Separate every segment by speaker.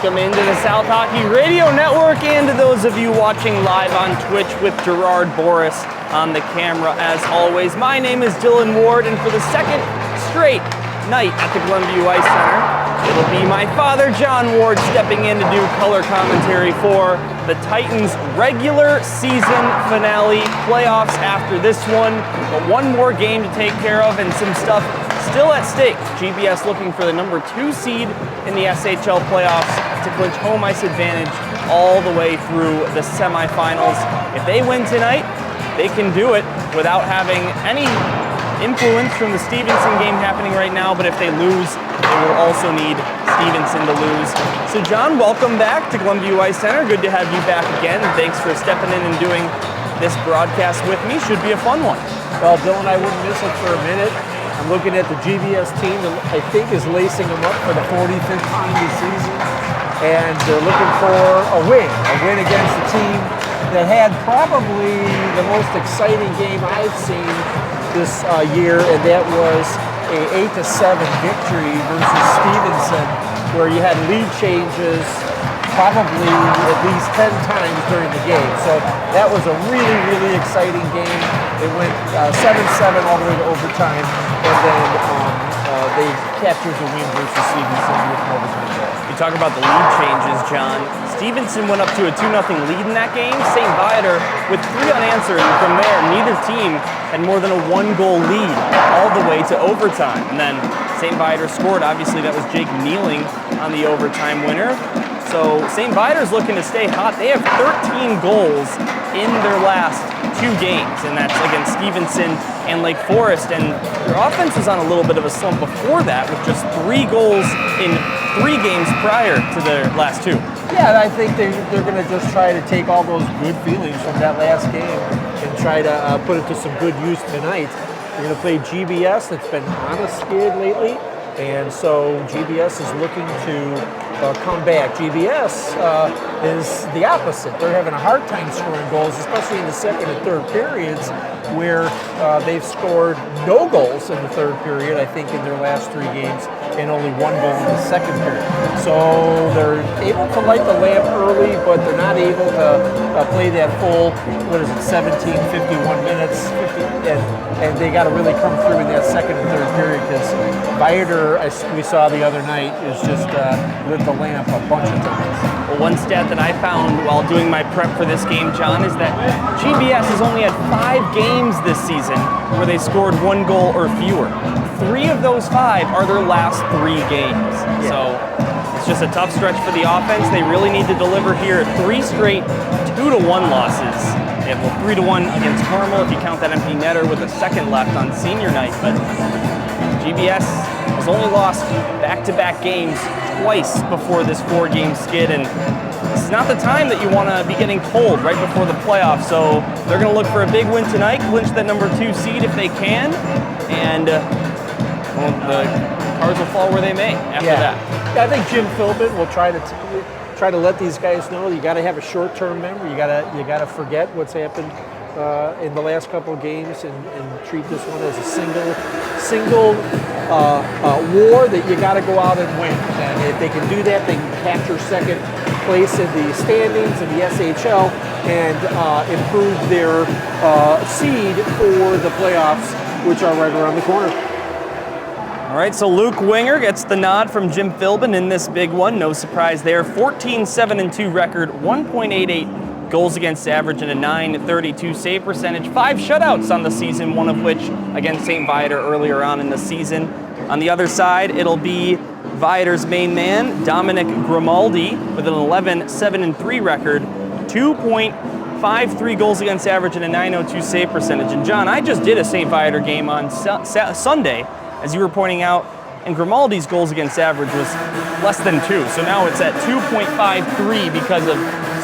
Speaker 1: Welcome into the South Hockey Radio Network and to those of you watching live on Twitch with Gerard Boris on the camera as always. My name is Dylan Ward, and for the second straight night at the Glenview Ice Center, it'll be my father, John Ward, stepping in to do color commentary for the Titans' regular season finale. Playoffs after this one, but one more game to take care of and some stuff still at stake. GBS looking for the number 2 seed in the SHL playoffs to clinch home ice advantage all the way through the semifinals. If they win tonight, they can do it without having any influence from the Stevenson game happening right now, but if they lose, they will also need Stevenson to lose. So John, welcome back to Glenview Ice Center. Good to have you back again, and thanks for stepping in and doing this broadcast with me. Should be a fun one.
Speaker 2: Well, Dylan, I wouldn't miss it for a minute. I'm looking at the GBS team that I think is lacing them up for the 45th time this season, and they're looking for a win against a team that had probably the most exciting game I've seen this year, and that was a 8-7 victory versus Stevenson, where you had lead changes probably at least 10 times during the game. So that was a really, really exciting game. It went 7-7 all the way to overtime, and then they captured the win versus Stevenson with an overtime goal.
Speaker 1: You talk about the lead changes, John. Stevenson went up to a 2-0 lead in that game. St. Viator with 3 unanswered, and from there, neither team had more than a 1-goal lead all the way to overtime. And then St. Viator scored. Obviously, that was Jake Kneeling on the overtime winner. So St. Viator's looking to stay hot. They have 13 goals in their last 2 games, and that's against Stevenson and Lake Forest. And their offense was on a little bit of a slump before that, with just 3 goals in 3 games prior to their last 2.
Speaker 2: Yeah, and I think they're going to just try to take all those good feelings from that last game and try to put it to some good use tonight. They're going to play GBS, that's been on a skid lately, and so GBS is looking to come back. GBS is the opposite. They're having a hard time scoring goals, especially in the second and third periods, where they've scored no goals in the third period, I think, in their last 3 games, and only 1 goal in the second period. So they're able to light the lamp early, but they're not able to play that full, 17, 51 minutes, and they got to really come through in that second and third period, because Viator, as we saw the other night, is just lit the lamp a bunch of times.
Speaker 1: Well, one stat that I found while doing my prep for this game, John, is that GBS has only had 5 games this season where they scored 1 goal or fewer. 3 of those 5 are their last 3 games. Yeah. So it's just a tough stretch for the offense. They really need to deliver here. 3 straight 2-1 losses. They have 3-1 against Carmel, if you count that empty netter with a second left on senior night. But GBS has only lost back-to-back games twice before this 4-game skid, and this is not the time that you want to be getting cold right before the playoffs. So they're going to look for a big win tonight, clinch that number 2 seed if they can, and well, the cards will fall where they may after that.
Speaker 2: Yeah, I think Jim Philbin will try to let these guys know you got to have a short-term memory. You got to forget what's happened in the last couple of games and treat this one as a single war that you got to go out and win. And if they can do that, they can capture second place in the standings in the SHL and improve their seed for the playoffs, which are right around the corner.
Speaker 1: All right, so Luke Winger gets the nod from Jim Philbin in this big one. No surprise there. 14-7-2 record, 1.88 goals against average, and a .932 save percentage. 5 shutouts on the season, one of which against St. Viator earlier on in the season. On the other side, it'll be Viator's main man, Dominic Grimaldi, with an 11-7-3 record, 2.53 goals against average, and a .902 save percentage. And John, I just did a St. Viator game on Sunday, as you were pointing out, and Grimaldi's goals against average was less than 2. So now it's at 2.53 because of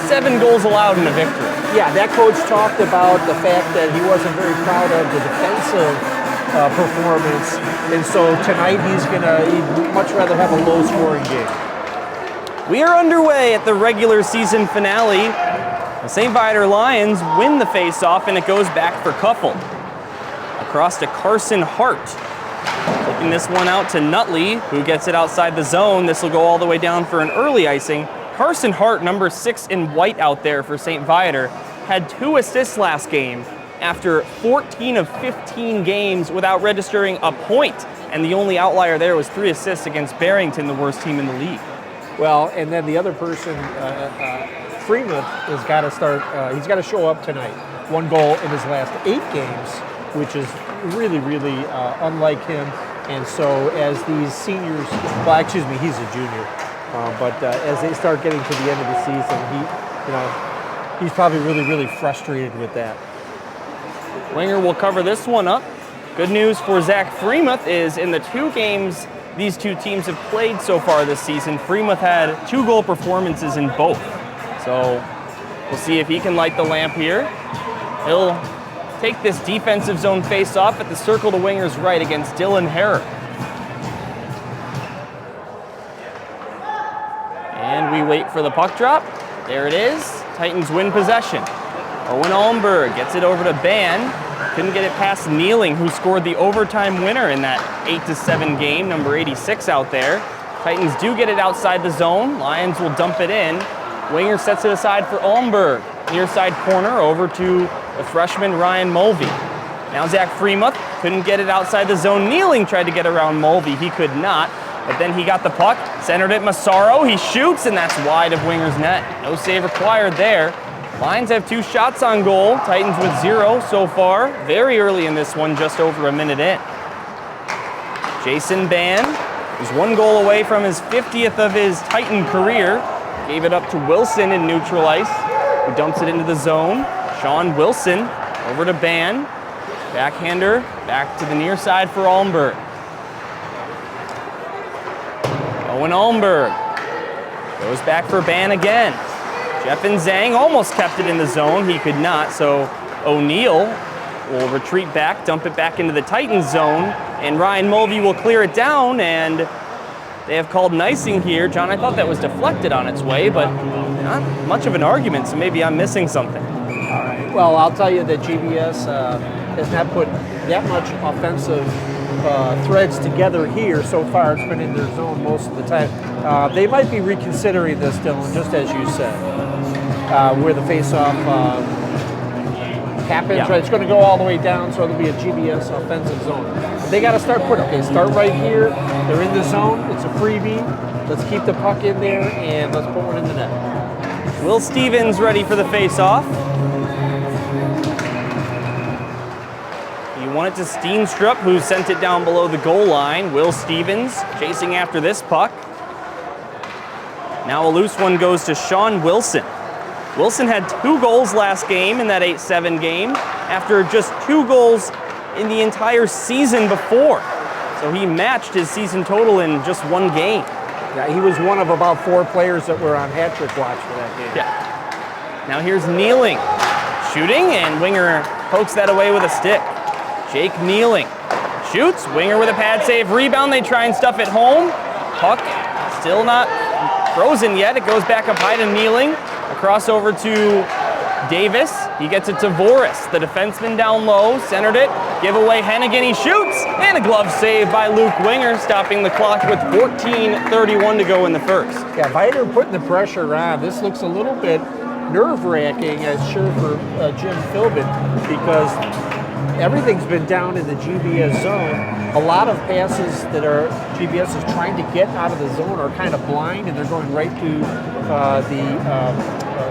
Speaker 1: 7 goals allowed in a victory.
Speaker 2: Yeah, that coach talked about the fact that he wasn't very proud of the defensive performance, and so tonight he'd much rather have a low-scoring game.
Speaker 1: We are underway at the regular season finale. The St. Viator Lions win the face-off, and it goes back for Kuffel. Across to Carson Hart. Flipping this one out to Nutley, who gets it outside the zone. This will go all the way down for an early icing. Carson Hart, number 6 in white out there for St. Viator, had 2 assists last game after 14 of 15 games without registering a point. And the only outlier there was 3 assists against Barrington, the worst team in the league.
Speaker 2: Well, and then the other person, Freeman, has got to start. He's got to show up tonight. 1 goal in his last 8 games, which is really, really unlike him. And so, as these seniors, well, excuse me, he's a junior, but as they start getting to the end of the season, he's probably really, really frustrated with that.
Speaker 1: Winger will cover this one up. Good news for Zach Freemuth is in the 2 games these 2 teams have played so far this season, Freemuth had 2-goal performances in both. So we'll see if he can light the lamp here. He'll take this defensive zone face-off at the circle to winger's right against Dylan Herrer. And we wait for the puck drop. There it is. Titans win possession. Owen Almberg gets it over to Ban. Couldn't get it past Kneeling, who scored the overtime winner in that 8-7 game, number 86 out there. Titans do get it outside the zone. Lions will dump it in. Winger sets it aside for Almberg. Near side corner over to the freshman Ryan Mulvey. Now Zach Freemuth couldn't get it outside the zone. Kneeling tried to get around Mulvey. He could not, but then he got the puck, centered it Massaro. He shoots, and that's wide of winger's net. No save required there. Lions have 2 shots on goal. Titans with 0 so far. Very early in this one, just over a minute in. Jason Ban is 1 goal away from his 50th of his Titan career. Gave it up to Wilson in neutral ice, who dumps it into the zone. Sean Wilson over to Ban. Backhander back to the near side for Almberg. Owen Almberg goes back for Ban again. Jeff and Zhang almost kept it in the zone. He could not, so O'Neill will retreat back, dump it back into the Titans zone, and Ryan Mulvey will clear it down, and they have called an icing here. John, I thought that was deflected on its way, but not much of an argument, so maybe I'm missing something.
Speaker 2: All right. Well, I'll tell you that GBS has not put that much offensive threads together here so far. It's been in their zone most of the time. They might be reconsidering this, Dylan, just as you said. Where the face-off happens, right? It's going to go all the way down, so it'll be a GBS offensive zone. They got to start start right here. They're in the zone. It's a freebie. Let's keep the puck in there, and let's put one in the net.
Speaker 1: Will Stevens ready for the face-off. He won it to Steenstrup, who sent it down below the goal line. Will Stevens chasing after this puck. Now a loose one goes to Sean Wilson. Wilson had 2 goals last game in that 8-7 game after just 2 goals in the entire season before. So he matched his season total in just 1 game.
Speaker 2: Yeah, he was one of about 4 players that were on hat-trick watch for that game.
Speaker 1: Yeah. Now here's Kneeling shooting, and winger pokes that away with a stick. Jake Kneeling shoots, winger with a pad save, rebound. They try and stuff it home. Puck still not frozen yet. It goes back up high to Kneeling. Across over to Davis. He gets it to Voris, the defenseman down low, centered it. Give away Hennigan. He shoots, and a glove save by Luke Winger, stopping the clock with 14:31 to go in the first.
Speaker 2: Yeah, Viator putting the pressure on. This looks a little bit nerve-wracking, as sure for Jim Philbin, because everything's been down in the GBS zone. A lot of passes that are GBS is trying to get out of the zone are kind of blind, and they're going right to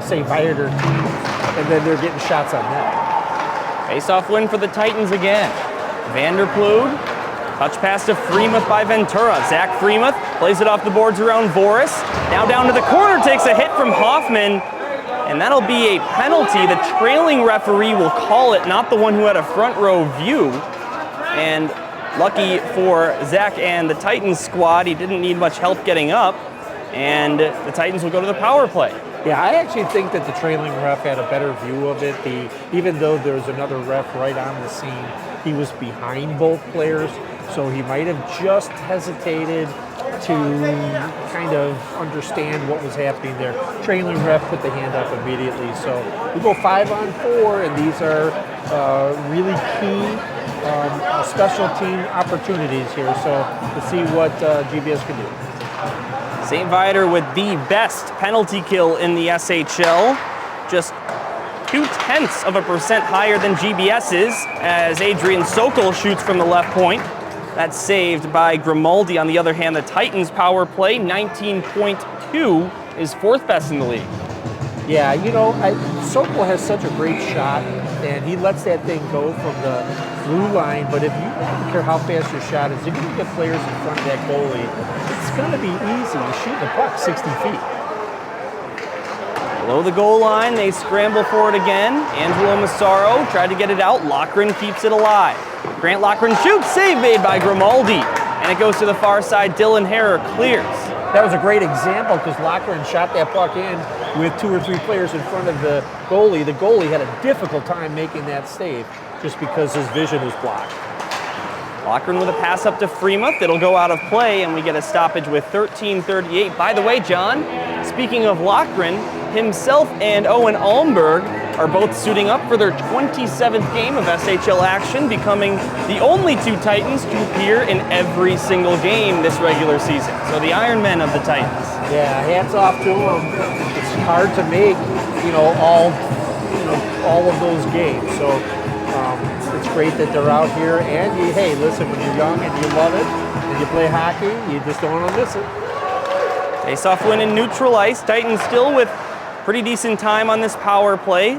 Speaker 2: say Viator teams, and then they're getting shots on net.
Speaker 1: Face-off win for the Titans again. Vanderploeg, touch pass to Freemuth by Ventura. Zach Freemuth plays it off the boards around Voris. Now down to the corner, takes a hit from Hoffman, and that'll be a penalty. The trailing referee will call it, not the one who had a front row view. And lucky for Zach and the Titans squad, he didn't need much help getting up, and the Titans will go to the power play.
Speaker 2: Yeah, I actually think that the trailing ref had a better view of it. Even though there was another ref right on the scene, he was behind both players, so he might have just hesitated to kind of understand what was happening there. Trailing ref put the hand up immediately. So we go 5-on-4, and these are really key special team opportunities here. So to see what GBS can do.
Speaker 1: St. Viator with the best penalty kill in the SHL, just 0.2% higher than GBS's, as Adrian Sokol shoots from the left point. That's saved by Grimaldi. On the other hand, the Titans' power play, 19.2, is fourth best in the league.
Speaker 2: Yeah, you know, Sokol has such a great shot, and he lets that thing go from the blue line. But if you don't care how fast your shot is, if you can get players in front of that goalie, it's going to be easy. You shoot the puck 60 feet.
Speaker 1: Below the goal line, they scramble for it again. Angelo Massaro tried to get it out. Loughran keeps it alive. Grant Loughran shoots, save made by Grimaldi. And it goes to the far side. Dylan Harrer clears.
Speaker 2: That was a great example because Loughran shot that puck in with 2 or 3 players in front of the goalie. The goalie had a difficult time making that save just because his vision was blocked.
Speaker 1: Loughran with a pass up to Freemuth. It'll go out of play, and we get a stoppage with 13:38. By the way, John, speaking of Loughran, himself and Owen Almberg are both suiting up for their 27th game of SHL action, becoming the only 2 Titans to appear in every single game this regular season. So the Iron Men of the Titans.
Speaker 2: Yeah, hats off to them. It's hard to make, all of those games. So it's great that they're out here. And hey, listen, when you're young and you love it and you play hockey, you just don't want to miss it.
Speaker 1: Face-off win in neutral ice. Titans still with pretty decent time on this power play.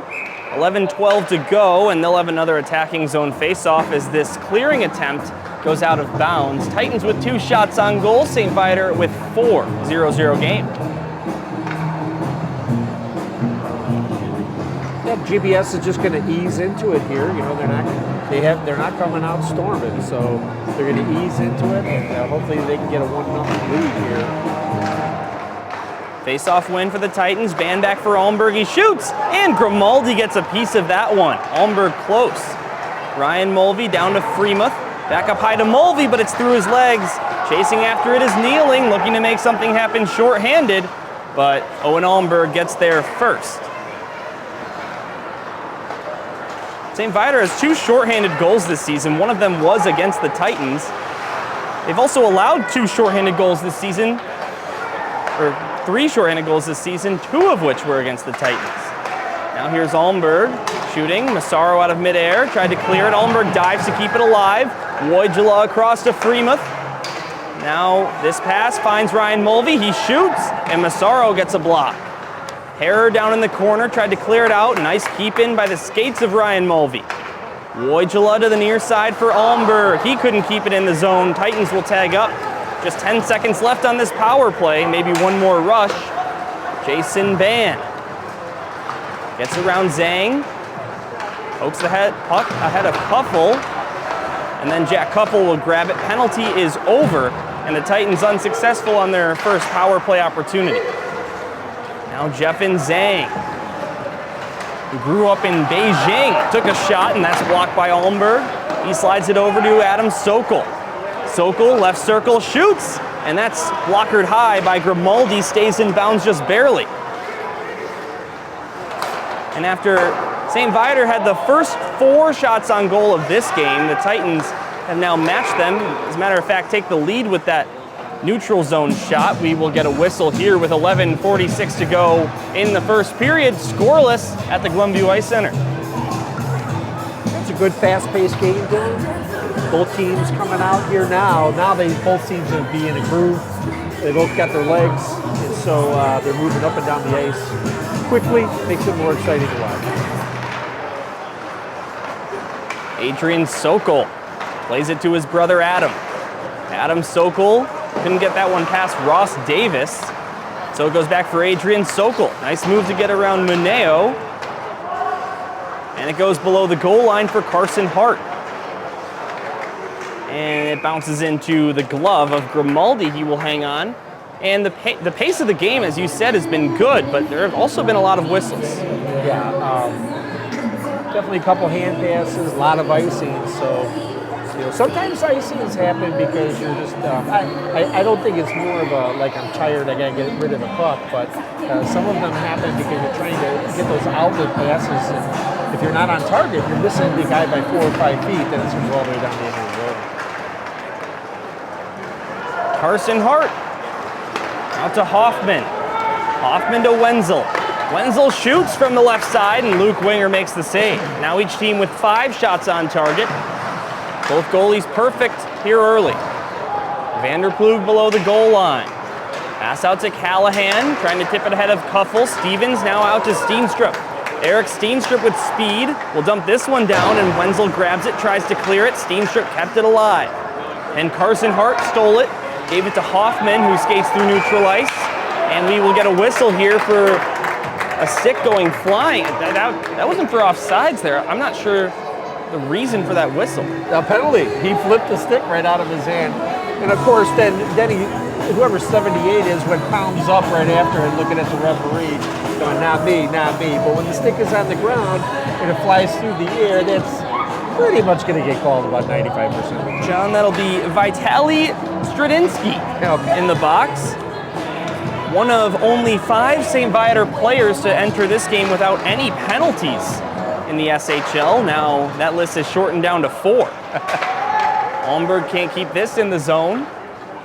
Speaker 1: 11-12 to go, and they'll have another attacking zone face-off as this clearing attempt goes out of bounds. Titans with 2 shots on goal. St. Viator with 4. 0-0 game.
Speaker 2: Yeah, GBS is just going to ease into it here. You know, they're not coming out storming, so they're going to ease into it, and hopefully they can get a 1-0 lead here.
Speaker 1: Face-off win for the Titans. Band back for Almberg. He shoots, and Grimaldi gets a piece of that one. Almberg close. Ryan Mulvey down to Freemuth. Back up high to Mulvey, but it's through his legs. Chasing after it is Kneeling, looking to make something happen short-handed, but Owen Almberg gets there first. St. Viator has 2 short-handed goals this season. One of them was against the Titans. They've also allowed 2 short-handed goals this season, or 3 short-handed goals this season, 2 of which were against the Titans. Now here's Almberg shooting. Massaro out of midair, tried to clear it. Almberg dives to keep it alive. Wojcila across to Freemuth. Now this pass finds Ryan Mulvey. He shoots, and Massaro gets a block. Harrer down in the corner, tried to clear it out. Nice keep in by the skates of Ryan Mulvey. Wojcila to the near side for Almberg. He couldn't keep it in the zone. Titans will tag up. Just 10 seconds left on this power play. Maybe one more rush. Jason Ban gets around Zhang. Pokes the puck ahead of Kuffel. And then Jack Kuffel will grab it. Penalty is over, and the Titans unsuccessful on their first power play opportunity. Now Jeffin Zhang, who grew up in Beijing, took a shot, and that's blocked by Almberg. He slides it over to Adam Sokol. Sokol, left circle, shoots, and that's blockered high by Grimaldi, stays in bounds just barely. And after St. Viator had the first 4 shots on goal of this game, the Titans have now matched them. As a matter of fact, take the lead with that neutral zone shot. We will get a whistle here with 11:46 to go in the first period, scoreless at the Glenview Ice Center.
Speaker 2: It's a good fast-paced game, Dylan. Both teams coming out here now. Now both seem to be in a groove. They both got their legs, and so they're moving up and down the ice quickly. Makes it more exciting to watch.
Speaker 1: Adrian Sokol plays it to his brother Adam. Adam Sokol couldn't get that one past Ross Davis. So it goes back for Adrian Sokol. Nice move to get around Muneo. And it goes below the goal line for Carson Hart. And it bounces into the glove of Grimaldi. He will hang on. And the pace of the game, as you said, has been good, but there have also been a lot of whistles.
Speaker 2: Yeah, definitely a couple hand passes, a lot of icing, so sometimes icings happen because you're just. I don't think it's more of a like I'm tired, I gotta get rid of the puck, but some of them happen because you're trying to get those outlet passes, and if you're not on target, you're missing the guy by 4 or 5 feet, then it's gonna go all the way down the end of the road.
Speaker 1: Carson Hart out to Hoffman. Hoffman to Wenzel. Wenzel shoots from the left side, and Luke Winger makes the save. Now each team with 5 shots on target. Both goalies perfect here early. Vanderplug below the goal line. Pass out to Callahan, trying to tip it ahead of Kuffel. Stevens now out to Steenstrup. Eric Steenstrup with speed will dump this one down, and Wenzel grabs it, tries to clear it. Steenstrup kept it alive. And Carson Hart stole it, gave it to Hoffman, who skates through neutral ice. And we will get a whistle here for a stick going flying. That wasn't for offsides there. I'm not sure the reason for that whistle.
Speaker 2: A penalty. He flipped the stick right out of his hand. And of course, then he, whoever 78 is, went palms up right after and looking at the referee, going, not me, not me. But when the stick is on the ground and it flies through the air, that's pretty much going to get called about 95%.
Speaker 1: John, that'll be Vitaly Stradinsky in the box. One of only 5 St. Viator players to enter this game without any penalties in the SHL. Now that list is shortened down to 4. Almberg can't keep this in the zone.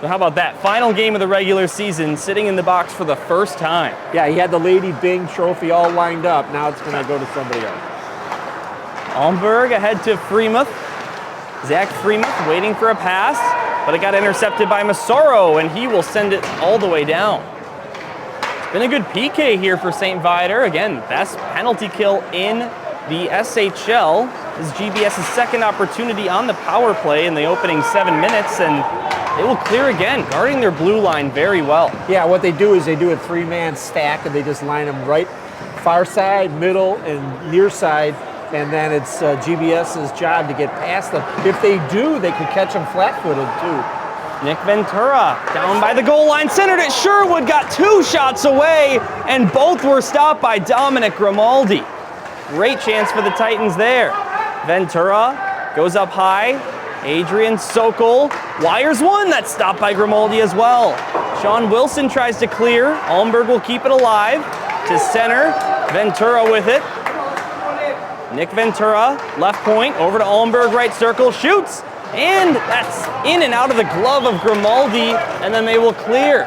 Speaker 1: So how about that? Final game of the regular season, sitting in the box for the first time.
Speaker 2: Yeah, he had the Lady Bing trophy all lined up. Now it's going to go to somebody else.
Speaker 1: Almberg ahead to Freemuth. Zach Freemuth waiting for a pass, but it got intercepted by Massaro, and he will send it all the way down. It's been a good PK here for St. Viator. Again, best penalty kill in the SHL. This is GBS's second opportunity on the power play in the opening 7 minutes, and they will clear again, guarding their blue line very well.
Speaker 2: Yeah, what they do is they do a 3-man stack, and they just line them right far side, middle, and near side, and then it's GBS's job to get past them. If they do, they could catch them flat-footed too.
Speaker 1: Nick Ventura down by the goal line, centered it. Sherwood got 2 shots away, and both were stopped by Dominic Grimaldi. Great chance for the Titans there. Ventura goes up high. Adrian Sokol wires one. That's stopped by Grimaldi as well. Sean Wilson tries to clear. Almberg will keep it alive. To center. Ventura with it. Nick Ventura, left point, over to Almberg, right circle, shoots. And that's in and out of the glove of Grimaldi, and then they will clear.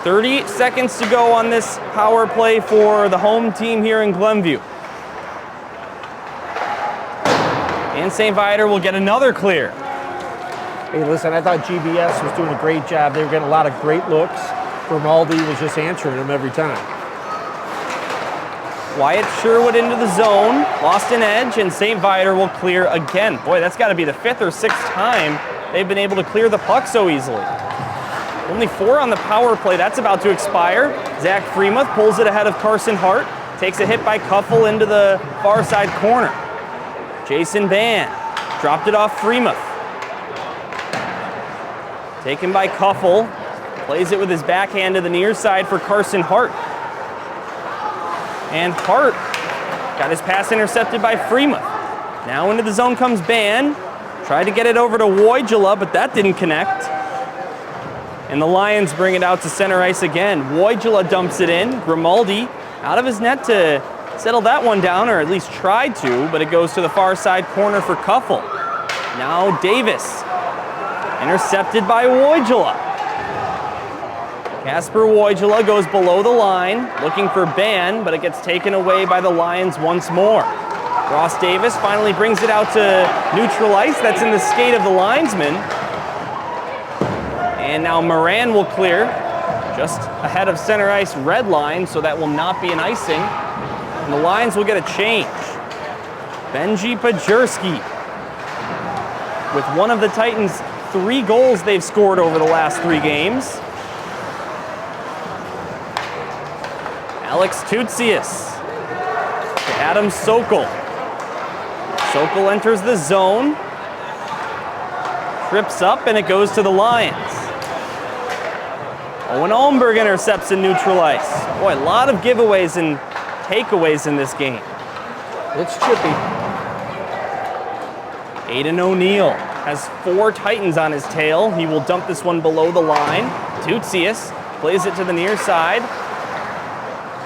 Speaker 1: 30 seconds to go on this power play for the home team here in Glenview. And St. Viator will get another clear.
Speaker 2: Hey, listen, I thought GBS was doing a great job. They were getting a lot of great looks. Grimaldi was just answering them every time.
Speaker 1: Wyatt Sherwood into the zone, lost an edge, and St. Viator will clear again. Boy, that's got to be the 5th or 6th time they've been able to clear the puck so easily. Only 4 on the power play. That's about to expire. Zach Freemuth pulls it ahead of Carson Hart, takes a hit by Kuffel into the far side corner. Jason Ban dropped it off Freemuth. Taken by Kuffel, plays it with his backhand to the near side for Carson Hart. And Hart got his pass intercepted by Freemuth. Now into the zone comes Ban. Tried to get it over to Wojcila, but that didn't connect. And the Lions bring it out to center ice again. Wojcila dumps it in. Grimaldi out of his net to settle that one down, or at least tried to, but it goes to the far side corner for Kuffel. Now Davis. Intercepted by Wojcila. Kasper Wojcila goes below the line, looking for Ban, but it gets taken away by the Lions once more. Ross Davis finally brings it out to neutral ice. That's in the skate of the linesman. And now Moran will clear just ahead of center ice red line, so that will not be an icing. And the Lions will get a change. Benji Pajerski, with one of the Titans' 3 goals they've scored over the last 3 games. Alex Tutsius to Adam Sokol. Sokol enters the zone, trips up, and it goes to the Lions. Owen Almberg intercepts in neutral ice. Boy, a lot of giveaways and takeaways in this game.
Speaker 2: It's chippy.
Speaker 1: Aiden O'Neill has 4 Titans on his tail. He will dump this one below the line. Tootsius plays it to the near side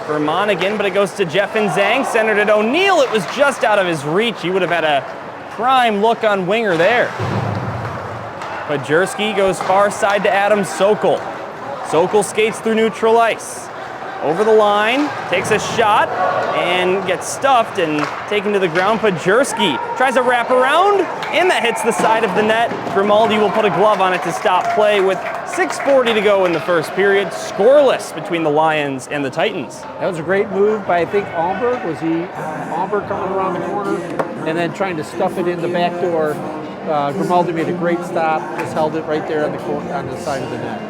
Speaker 1: for Monaghan, but it goes to Jeff and Zhang. Centered at O'Neill. It was just out of his reach. He would have had a prime look on winger there. Pajerski goes far side to Adam Sokol. Sokol skates through neutral ice. Over the line, takes a shot, and gets stuffed and taken to the ground. Pajerski tries a wrap around, and that hits the side of the net. Grimaldi will put a glove on it to stop play with 6:40 to go in the first period. Scoreless between the Lions and the Titans.
Speaker 2: That was a great move by, I think, Almberg. Was he Almberg coming around the corner and then trying to stuff it in the back door? Grimaldi made a great stop, just held it right there on the side of the net.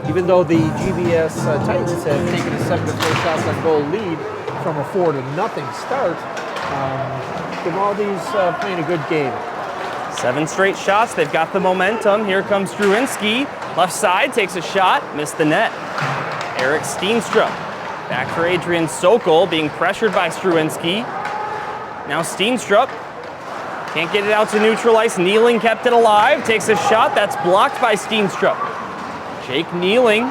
Speaker 2: Even though the GBS Titans have taken a 7-4 shots on goal lead from a 4-0 start, Grimaldi's playing a good game.
Speaker 1: 7 straight shots. They've got the momentum. Here comes Struinski. Left side, takes a shot, missed the net. Eric Steenstrup. Back for Adrian Sokol, being pressured by Struinski. Now Steenstrup. Can't get it out to neutral ice. Kneeling kept it alive. Takes a shot. That's blocked by Steenstrup. Jake Kneeling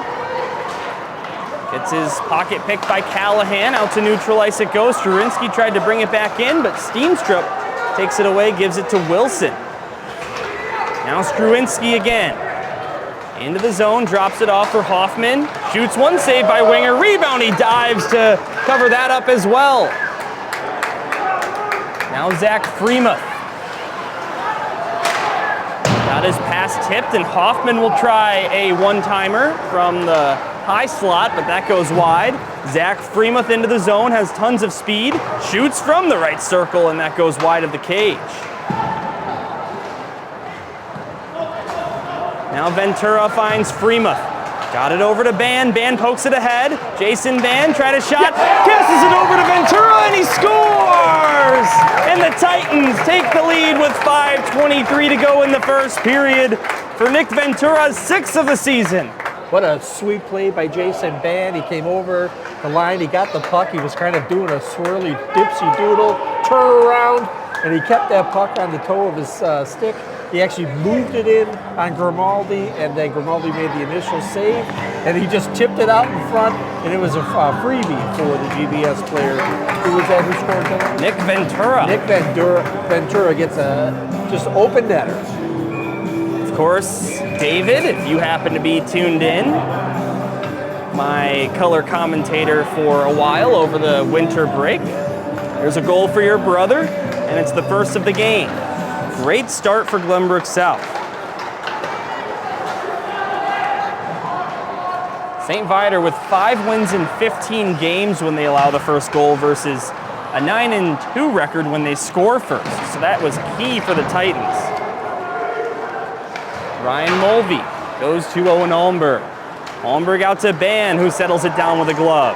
Speaker 1: gets his pocket picked by Callahan. Out to neutral ice it goes. Struinski tried to bring it back in, but Steenstrup takes it away, gives it to Wilson. Now Struinski again. Into the zone, drops it off for Hoffman. Shoots one, saved by winger. Rebound, he dives to cover that up as well. Now Zach Freemuth. Got his pass tipped, and Hoffman will try a one-timer from the high slot, but that goes wide. Zach Freemuth into the zone, has tons of speed, shoots from the right circle, and that goes wide of the cage. Now Ventura finds Freemuth. Got it over to Ban. Ban pokes it ahead. Jason Ban tried a shot, passes it over to Ventura, and he scores! And the Titans take the lead with 5:23 to go in the first period for Nick Ventura's 6th of the season.
Speaker 2: What a sweet play by Jason Ban. He came over the line, he got the puck, he was kind of doing a swirly dipsy doodle, turn around, and he kept that puck on the toe of his stick. He actually moved it in on Grimaldi, and then Grimaldi made the initial save, and he just tipped it out in front, and it was a freebie for the GBS player. Who was that who scored that?
Speaker 1: Nick Ventura.
Speaker 2: Nick Ventura gets a just open netter.
Speaker 1: Of course, David, if you happen to be tuned in, my color commentator for a while over the winter break. There's a goal for your brother, and it's the first of the game. Great start for Glenbrook South. St. Viator with 5 wins in 15 games when they allow the first goal versus a 9-2 record when they score first. So that was key for the Titans. Ryan Mulvey goes to Owen Almberg. Almberg out to Ban, who settles it down with a glove.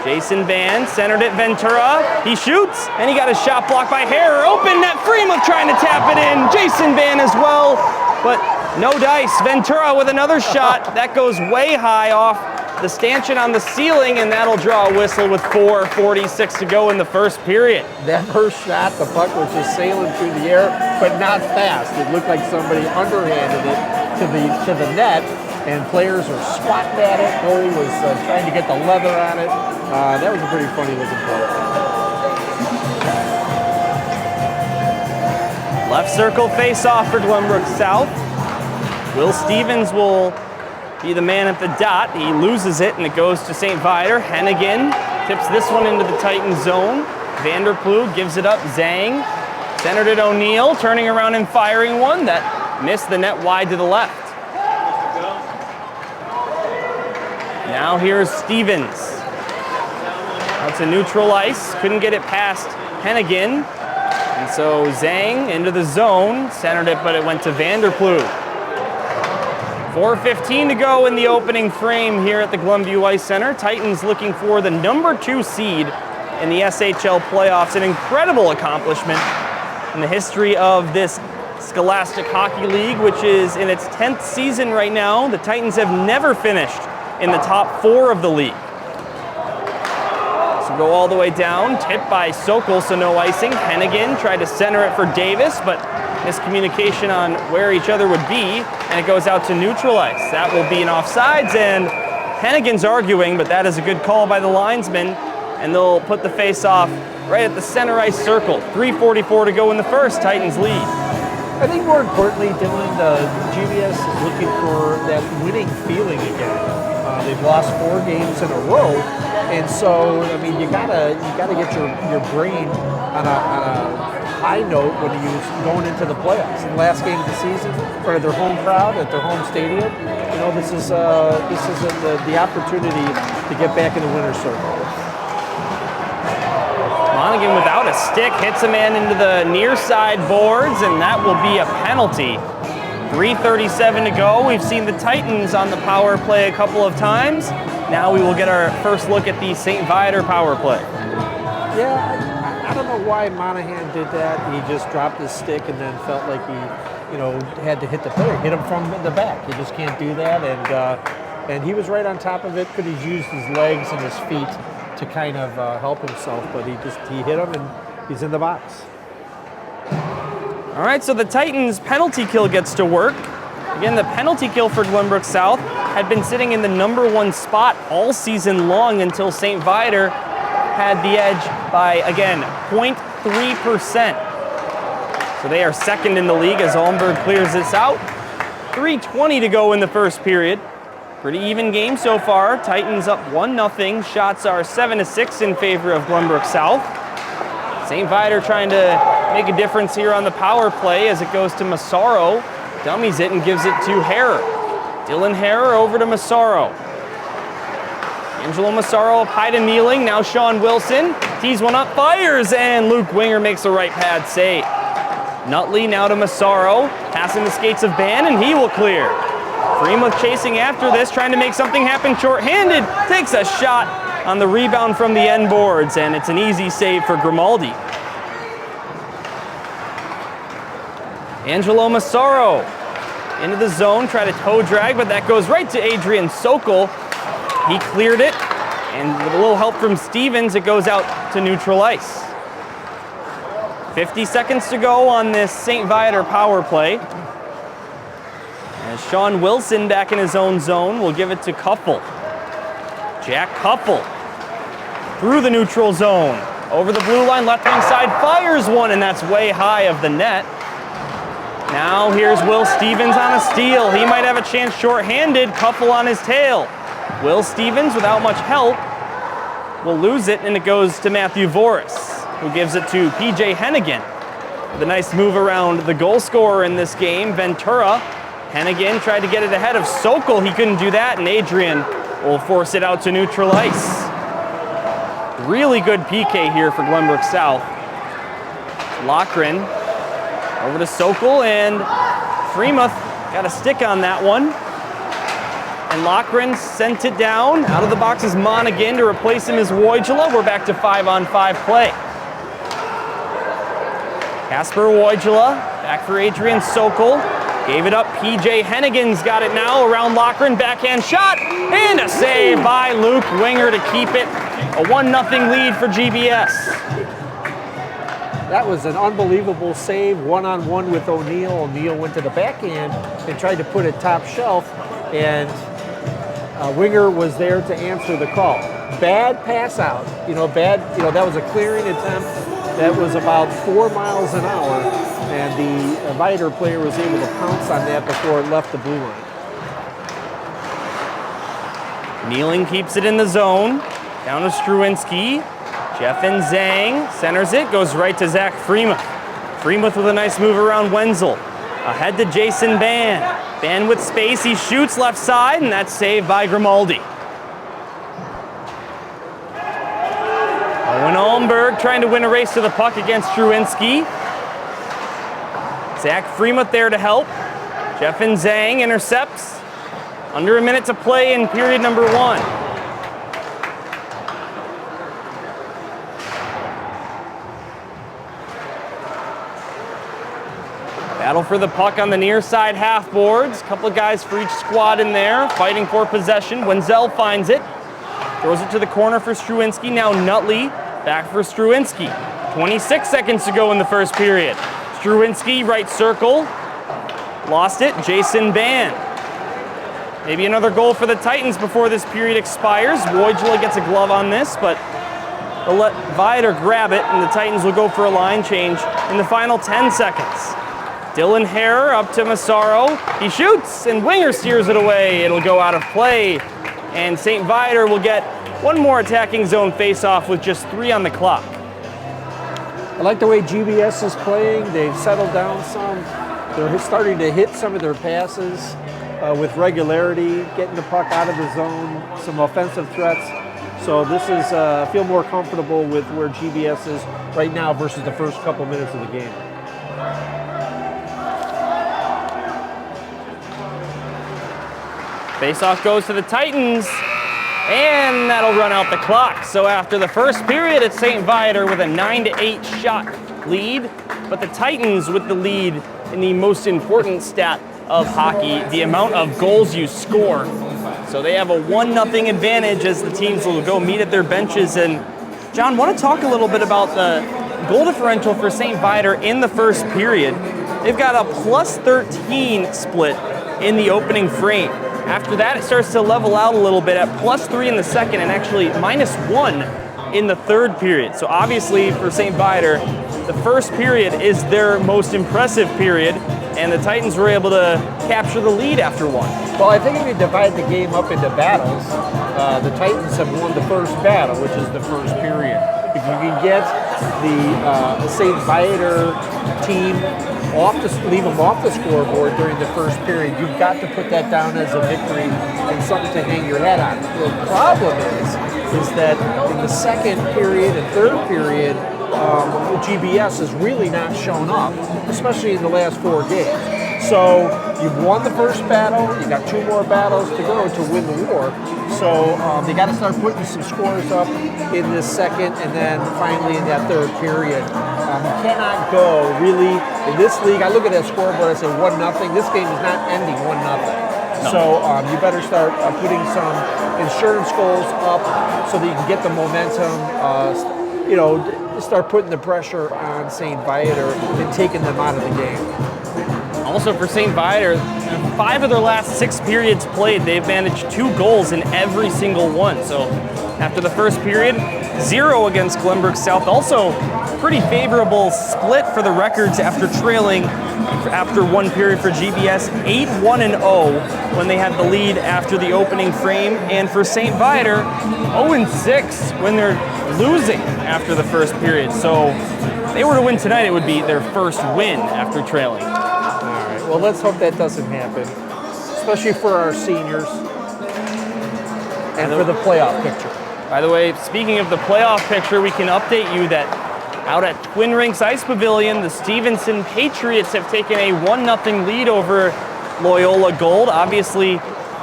Speaker 1: Jason Ban centered it, Ventura. He shoots, and he got a shot blocked by Harrer. Open net, Freemuth trying to tap it in. Jason Ban as well, but no dice. Ventura with another shot. That goes way high off the stanchion on the ceiling, and that'll draw a whistle with 4:46 to go in the first period.
Speaker 2: That first shot, the puck was just sailing through the air, but not fast. It looked like somebody underhanded it to the net, and players were swatting at it. Goalie was trying to get the leather on it. That was a pretty funny looking play.
Speaker 1: Left circle face-off for Glenbrook South. Will Stevens will be the man at the dot. He loses it, and it goes to St. Viator. Hennigan tips this one into the Titan zone. Vanderploeg gives it up. Zhang centered it O'Neill, turning around and firing one that missed the net wide to the left. Now here's Stevens. That's a neutral ice. Couldn't get it past Hennigan. And so Zhang into the zone, centered it, but it went to Vanderploeg. 4:15 to go in the opening frame here at the Glenview Ice Center. Titans looking for the #2 seed in the SHL playoffs. An incredible accomplishment in the history of this Scholastic Hockey League, which is in its 10th season right now. The Titans have never finished in the top 4 of the league. go all the way down, tipped by Sokol, so no icing. Hennigan tried to center it for Davis, but miscommunication on where each other would be, and it goes out to neutral ice. That will be an offsides, and Hennigan's arguing, but that is a good call by the linesman, and they'll put the face-off right at the center ice circle. 3:44 to go in the first, Titans lead.
Speaker 2: I think more importantly, Dylan, GBS is looking for that winning feeling again. They've lost 4 games in a row, and so I mean you gotta get your brain on a high note when you're going into the playoffs. In the last game of the season, in front of their home crowd at their home stadium, you know this is the opportunity to get back in the winner's circle.
Speaker 1: Monaghan without a stick hits a man into the near side boards, and that will be a penalty. 3:37 to go. We've seen the Titans on the power play a couple of times. Now we will get our first look at the St. Viator power play.
Speaker 2: Yeah, I don't know why Monahan did that. He just dropped his stick and then felt like he, had to hit the player, hit him from the back. You just can't do that, and he was right on top of it. Could have used his legs and his feet to kind of help himself, but he hit him and he's in the box.
Speaker 1: All right, so the Titans penalty kill gets to work. Again, the penalty kill for Glenbrook South had been sitting in the #1 spot all season long until St. Viator had the edge by, again, 0.3%. So they are second in the league as Olmberg clears this out. 3:20 to go in the first period. Pretty even game so far. Titans up 1-0. Shots are 7-6 in favor of Glenbrook South. St. Viator trying to make a difference here on the power play as it goes to Massaro. Dummies it and gives it to Harrer. Dylan Harrer over to Massaro. Angelo Massaro up high to Kneeling. Now Sean Wilson tees one up, fires, and Luke Winger makes a right pad save. Nutley now to Massaro, passing the skates of Ban, and he will clear. Freemuth chasing after this, trying to make something happen short-handed. Takes a shot on the rebound from the end boards, and it's an easy save for Grimaldi. Angelo Massaro into the zone, try to toe drag, but that goes right to Adrian Sokol. He cleared it, and with a little help from Stevens, it goes out to neutral ice. 50 seconds to go on this St. Viator power play. As Sean Wilson back in his own zone will give it to Kuffel. Jack Kuffel through the neutral zone. Over the blue line, left wing side, fires one, and that's way high of the net. Now here's Will Stevens on a steal. He might have a chance short-handed. Kuffel on his tail. Will Stevens, without much help, will lose it, and it goes to Matthew Voris, who gives it to PJ Hennigan. With a nice move around the goal scorer in this game, Ventura. Hennigan tried to get it ahead of Sokol. He couldn't do that, and Adrian will force it out to neutral ice. Really good PK here for Glenbrook South. Lochran over to Sokol, and Freemuth got a stick on that one. And Lochran sent it down. Out of the box is Monaghan. To replace him is Wojula. We're back to 5-on-5 play. Casper Wojula back for Adrian Sokol. Gave it up. PJ Hennigan's got it now around Lochran. Backhand shot, and a save by Luke Winger to keep it a 1-0 lead for GBS.
Speaker 2: That was an unbelievable save, one-on-one with O'Neill. O'Neill went to the backhand and tried to put it top shelf, and Winger was there to answer the call. Bad pass out, that was a clearing attempt that was about 4 miles an hour, and the Viator player was able to pounce on that before it left the blue line.
Speaker 1: Kneeling keeps it in the zone, down to Struwinski. Jeffen Zhang centers it, goes right to Zach Freemuth. Freemuth with a nice move around Wenzel. Ahead to Jason Ban. Ban with space, he shoots left side, and that's saved by Grimaldi. Owen Olmberg trying to win a race to the puck against Struwinski. Zach Freemuth there to help. Jeffen Zhang intercepts. Under a minute to play in period number 1. Battle for the puck on the near side half boards. Couple of guys for each squad in there, fighting for possession. Wenzel finds it. Throws it to the corner for Struwinski. Now Nutley back for Struwinski. 26 seconds to go in the first period. Struwinski, right circle. Lost it. Jason Ban. Maybe another goal for the Titans before this period expires. Wojla gets a glove on this, but they'll let Viator grab it, and the Titans will go for a line change in the final 10 seconds. Dylan Hare up to Massaro. He shoots, and Winger steers it away. It'll go out of play, and St. Viator will get one more attacking zone face-off with just 3 on the clock.
Speaker 2: I like the way GBS is playing. They've settled down some. They're starting to hit some of their passes with regularity, getting the puck out of the zone, some offensive threats. So this is, I feel more comfortable with where GBS is right now versus the first couple minutes of the game.
Speaker 1: Face-off goes to the Titans, and that'll run out the clock. So after the first period, it's St. Viator with a 9-8 shot lead, but the Titans with the lead in the most important stat of hockey, the amount of goals you score. So they have a 1-0 advantage as the teams will go meet at their benches. And John, want to talk a little bit about the goal differential for St. Viator in the first period. They've got a +13 split in the opening frame. After that, it starts to level out a little bit at +3 in the second and actually -1 in the third period. So obviously for St. Viator, the first period is their most impressive period, and the Titans were able to capture the lead after one.
Speaker 2: Well, I think if you divide the game up into battles, the Titans have won the first battle, which is the first period. If you can get the St. Viator team leave them off the scoreboard during the first period, you've got to put that down as a victory and something to hang your head on. The problem is that in the second period and third period, GBS has really not shown up, especially in the last 4 games. So you've won the first battle, you got 2 more battles to go to win the war. So they got to start putting some scores up in this second and then finally in that third period. You cannot go really in this league. I look at that scoreboard, I say 1-0. This game is not ending 1-0. No. So you better start putting some insurance goals up so that you can get the momentum. Start putting the pressure on St. Viator and taking them out of the game.
Speaker 1: Also for St. Viator, 5 of their last 6 periods played, they've managed 2 goals in every single one. So after the first period, 0 against Glenbrook South. Also pretty favorable split for the records after trailing after 1 period for GBS, 8-1-0 when they had the lead after the opening frame. And for St. Viator, 0-6 when they're losing after the first period. So if they were to win tonight, it would be their first win after trailing.
Speaker 2: Well, let's hope that doesn't happen, especially for our seniors and for the playoff picture.
Speaker 1: By the way, speaking of the playoff picture, we can update you that out at Twin Rinks Ice Pavilion, the Stevenson Patriots have taken a 1-0 lead over Loyola Gold. Obviously,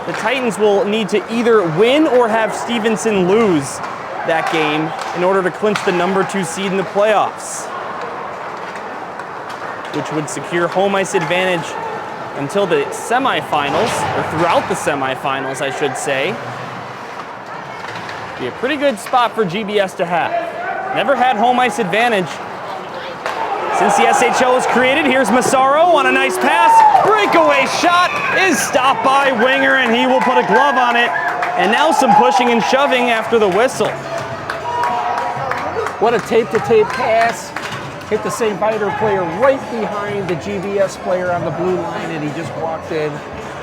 Speaker 1: the Titans will need to either win or have Stevenson lose that game in order to clinch the number 2 seed in the playoffs, which would secure home ice advantage until the semifinals, or throughout the semifinals, I should say. Be a pretty good spot for GBS to have. Never had home ice advantage since the SHL was created. Here's Massaro on a nice pass. Breakaway shot is stopped by Winger, and he will put a glove on it. And now some pushing and shoving after the whistle.
Speaker 2: What a tape-to-tape pass. Hit the St. Viator player right behind the GBS player on the blue line, and he just walked in.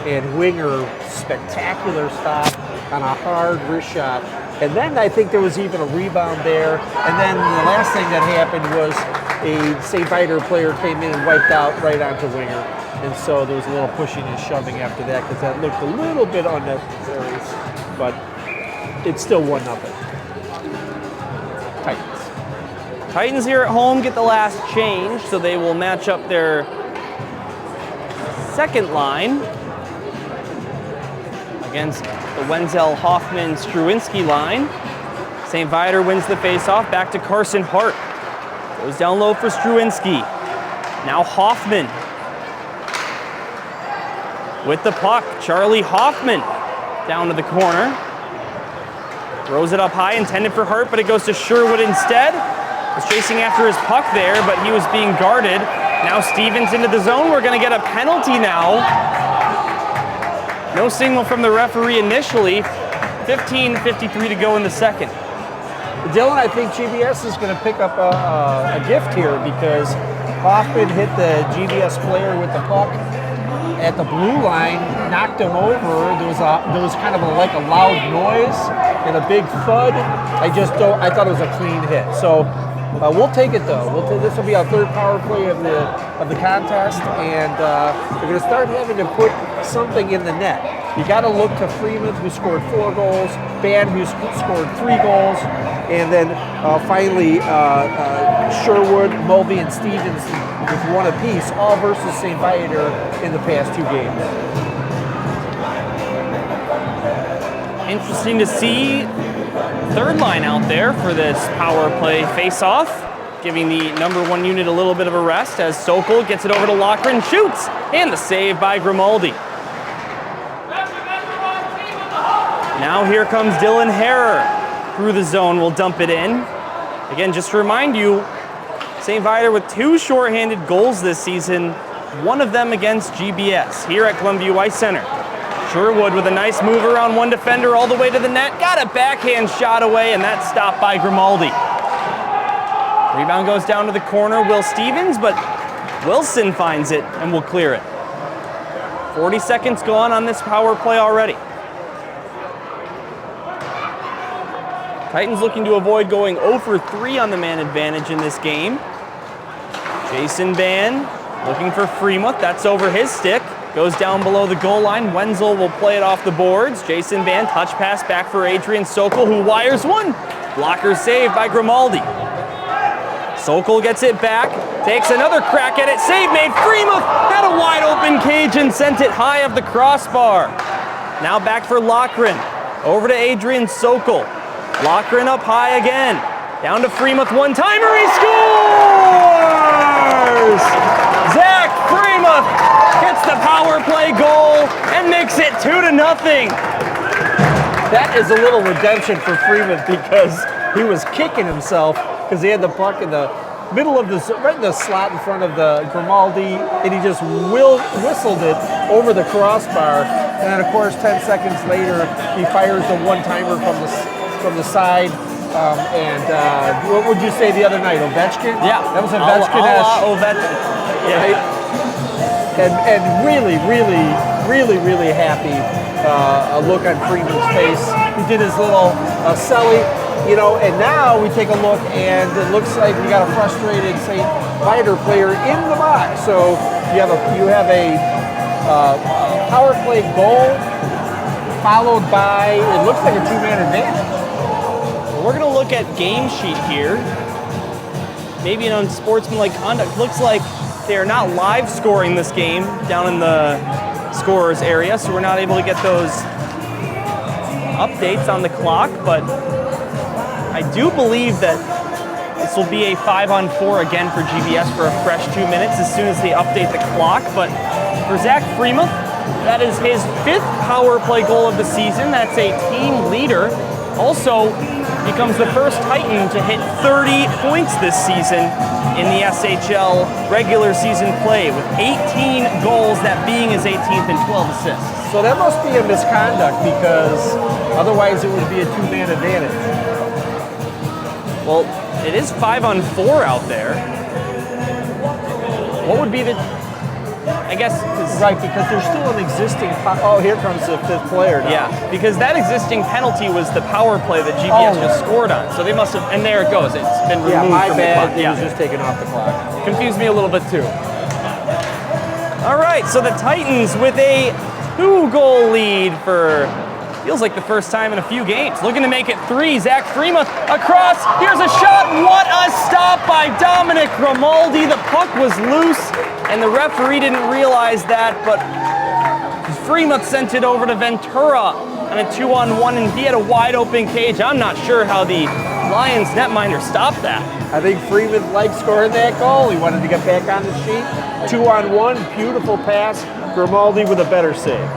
Speaker 2: And Winger, spectacular stop on a hard wrist shot. And then I think there was even a rebound there. And then the last thing that happened was a St. Viator player came in and wiped out right onto Winger. And so there was a little pushing and shoving after that because that looked a little bit unnecessary. But it's still 1-0. Titans.
Speaker 1: Titans here at home get the last change, so they will match up their second line against the Wenzel, Hoffman, Struwinski line. St. Viator wins the faceoff. Back to Carson Hart. Goes down low for Struwinski. Now Hoffman with the puck. Charlie Hoffman down to the corner. Throws it up high, intended for Hart, but it goes to Sherwood instead. Was chasing after his puck there, but he was being guarded. Now Stevens into the zone. We're going to get a penalty now. No signal from the referee initially. 15:53 to go in the second.
Speaker 2: Dylan, I think GBS is going to pick up a gift here because Hoffman hit the GBS player with the puck at the blue line, knocked him over. There was kind of like a loud noise and a big thud. I thought it was a clean hit. So we'll take it though. This will be our third power play of the contest, and we're going to start having to put something in the net. You got to look to Freeman, who scored 4 goals, Ban, who scored 3 goals, and then finally Sherwood, Mulvey, and Stevens with 1 apiece, all versus St. Viator in the past 2 games.
Speaker 1: Interesting to see third line out there for this power play face-off, giving the number 1 unit a little bit of a rest as Sokol gets it over to Loughran, shoots, and the save by Grimaldi. Now here comes Dylan Harrer through the zone, will dump it in. Again, just to remind you, St. Viator with 2 shorthanded goals this season, 1 of them against GBS here at Glenview Ice Center. Sherwood with a nice move around 1 defender all the way to the net, got a backhand shot away, and that's stopped by Grimaldi. Rebound goes down to the corner, Will Stevens, but Wilson finds it and will clear it. 40 seconds gone on this power play already. Titans looking to avoid going 0 for 3 on the man advantage in this game. Jason Ban looking for Freemuth. That's over his stick. Goes down below the goal line. Wenzel will play it off the boards. Jason Ban, touch pass back for Adrian Sokol, who wires 1. Blocker saved by Grimaldi. Sokol gets it back, takes another crack at it. Save made. Freemuth had a wide open cage and sent it high of the crossbar. Now back for Loughran. Over to Adrian Sokol. Loughran up high again. Down to Freemuth, 1-timer, he scores! Zach Freemuth gets the power play goal and makes it 2-0.
Speaker 2: That is a little redemption for Freeman because he was kicking himself because he had the puck in the middle of right in the slot in front of the Grimaldi, and he just whistled it over the crossbar. And then, of course, 10 seconds later, he fires the 1-timer from the side. What would you say the other night? Ovechkin?
Speaker 1: Yeah.
Speaker 2: That was Ovechkin-esque.
Speaker 1: Ovechkin. Yeah.
Speaker 2: Right? And really, really, really, really happy a look on Freeman's face. He did his little celly, and now we take a look, and it looks like we got a frustrated St. Viator player in the box. So you have a power play goal followed by, it looks like a 2-man advantage.
Speaker 1: We're going to look at game sheet here. Maybe an unsportsmanlike conduct. Looks like they're not live scoring this game down in the scorers area, so we're not able to get those updates on the clock, but I do believe that this will be a 5-on-4 again for GBS for a fresh 2 minutes as soon as they update the clock. But for Zach Freemuth, that is his 5th power play goal of the season. That's a team leader. Also becomes the first Titan to hit 30 points this season in the SHL regular season play, with 18 goals, that being his 18th and 12 assists.
Speaker 2: So that must be a misconduct because otherwise it would be a 2-man advantage.
Speaker 1: Well, it is 5-on-4 out there. What would be the, I guess,
Speaker 2: right, because there's still an existing, oh, here comes the 5th player now.
Speaker 1: Yeah, because that existing penalty was the power play that GBS just scored on. So they must have, and there it goes. It's been removed from the clock.
Speaker 2: It was just taken off the clock.
Speaker 1: Confused me a little bit too. All right, so the Titans with a 2-goal lead for, feels like the first time in a few games. Looking to make it 3. Zach Freemuth across. Here's a shot. What a stop by Dominic Grimaldi. The puck was loose, and the referee didn't realize that, but Freemuth sent it over to Ventura on a 2-on-1, and he had a wide open cage. I'm not sure how the Lions netminder stopped that.
Speaker 2: I think Freeman liked scoring that goal. He wanted to get back on the sheet. 2-on-1, beautiful pass. Grimaldi with a better save.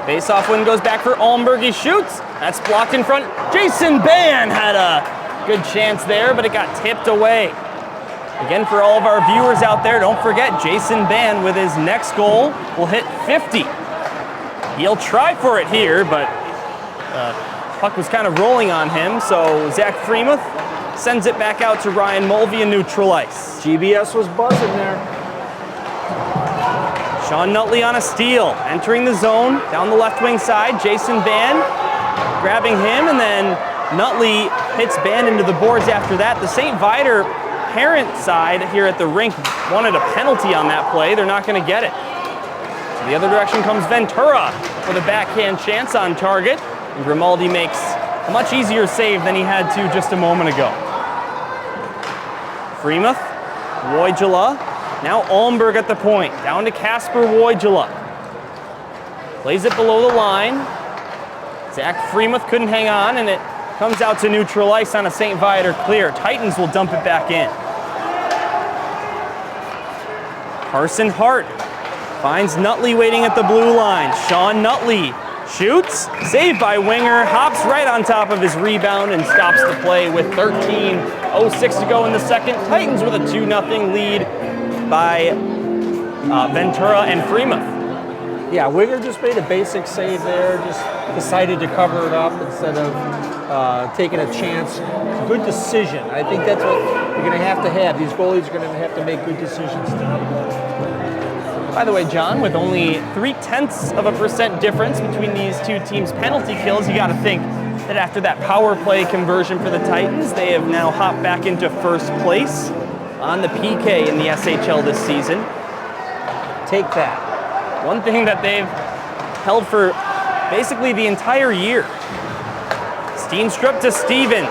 Speaker 1: Face-off win goes back for Almberg. He shoots. That's blocked in front. Jason Ban had a good chance there, but it got tipped away. Again, for all of our viewers out there, don't forget Jason Ban with his next goal will hit 50. He'll try for it here, but puck was kind of rolling on him, so Zach Freemuth sends it back out to Ryan Mulvey in neutral ice.
Speaker 2: GBS was buzzing there.
Speaker 1: Sean Nutley on a steal, entering the zone, down the left wing side. Jason Ban grabbing him, and then Nutley hits Ban into the boards after that. The St. Viator parent side here at the rink wanted a penalty on that play. They're not going to get it. So the other direction comes Ventura with a backhand chance on target. And Grimaldi makes a much easier save than he had to just a moment ago. Freemuth, Wojala, now Almberg at the point, down to Kasper Wojala. Plays it below the line. Zach Freemuth couldn't hang on, and it comes out to neutral ice on a St. Viator clear. Titans will dump it back in. Carson Hart finds Nutley waiting at the blue line. Sean Nutley shoots, saved by Winger, hops right on top of his rebound and stops the play with 13:06 to go in the second. Titans with a 2-0 lead by Ventura and Freemuth.
Speaker 2: Yeah, Winger just made a basic save there, just decided to cover it up instead of taking a chance. Good decision. I think that's what you're going to have. These goalies are going to have to make good decisions tonight.
Speaker 1: By the way, John, with only 0.3% difference between these two teams' penalty kills, you got to think that after that power play conversion for the Titans, they have now hopped back into first place on the PK in the SHL this season.
Speaker 2: Take that.
Speaker 1: One thing that they've held for basically the entire year. Steenstrup to Stevens.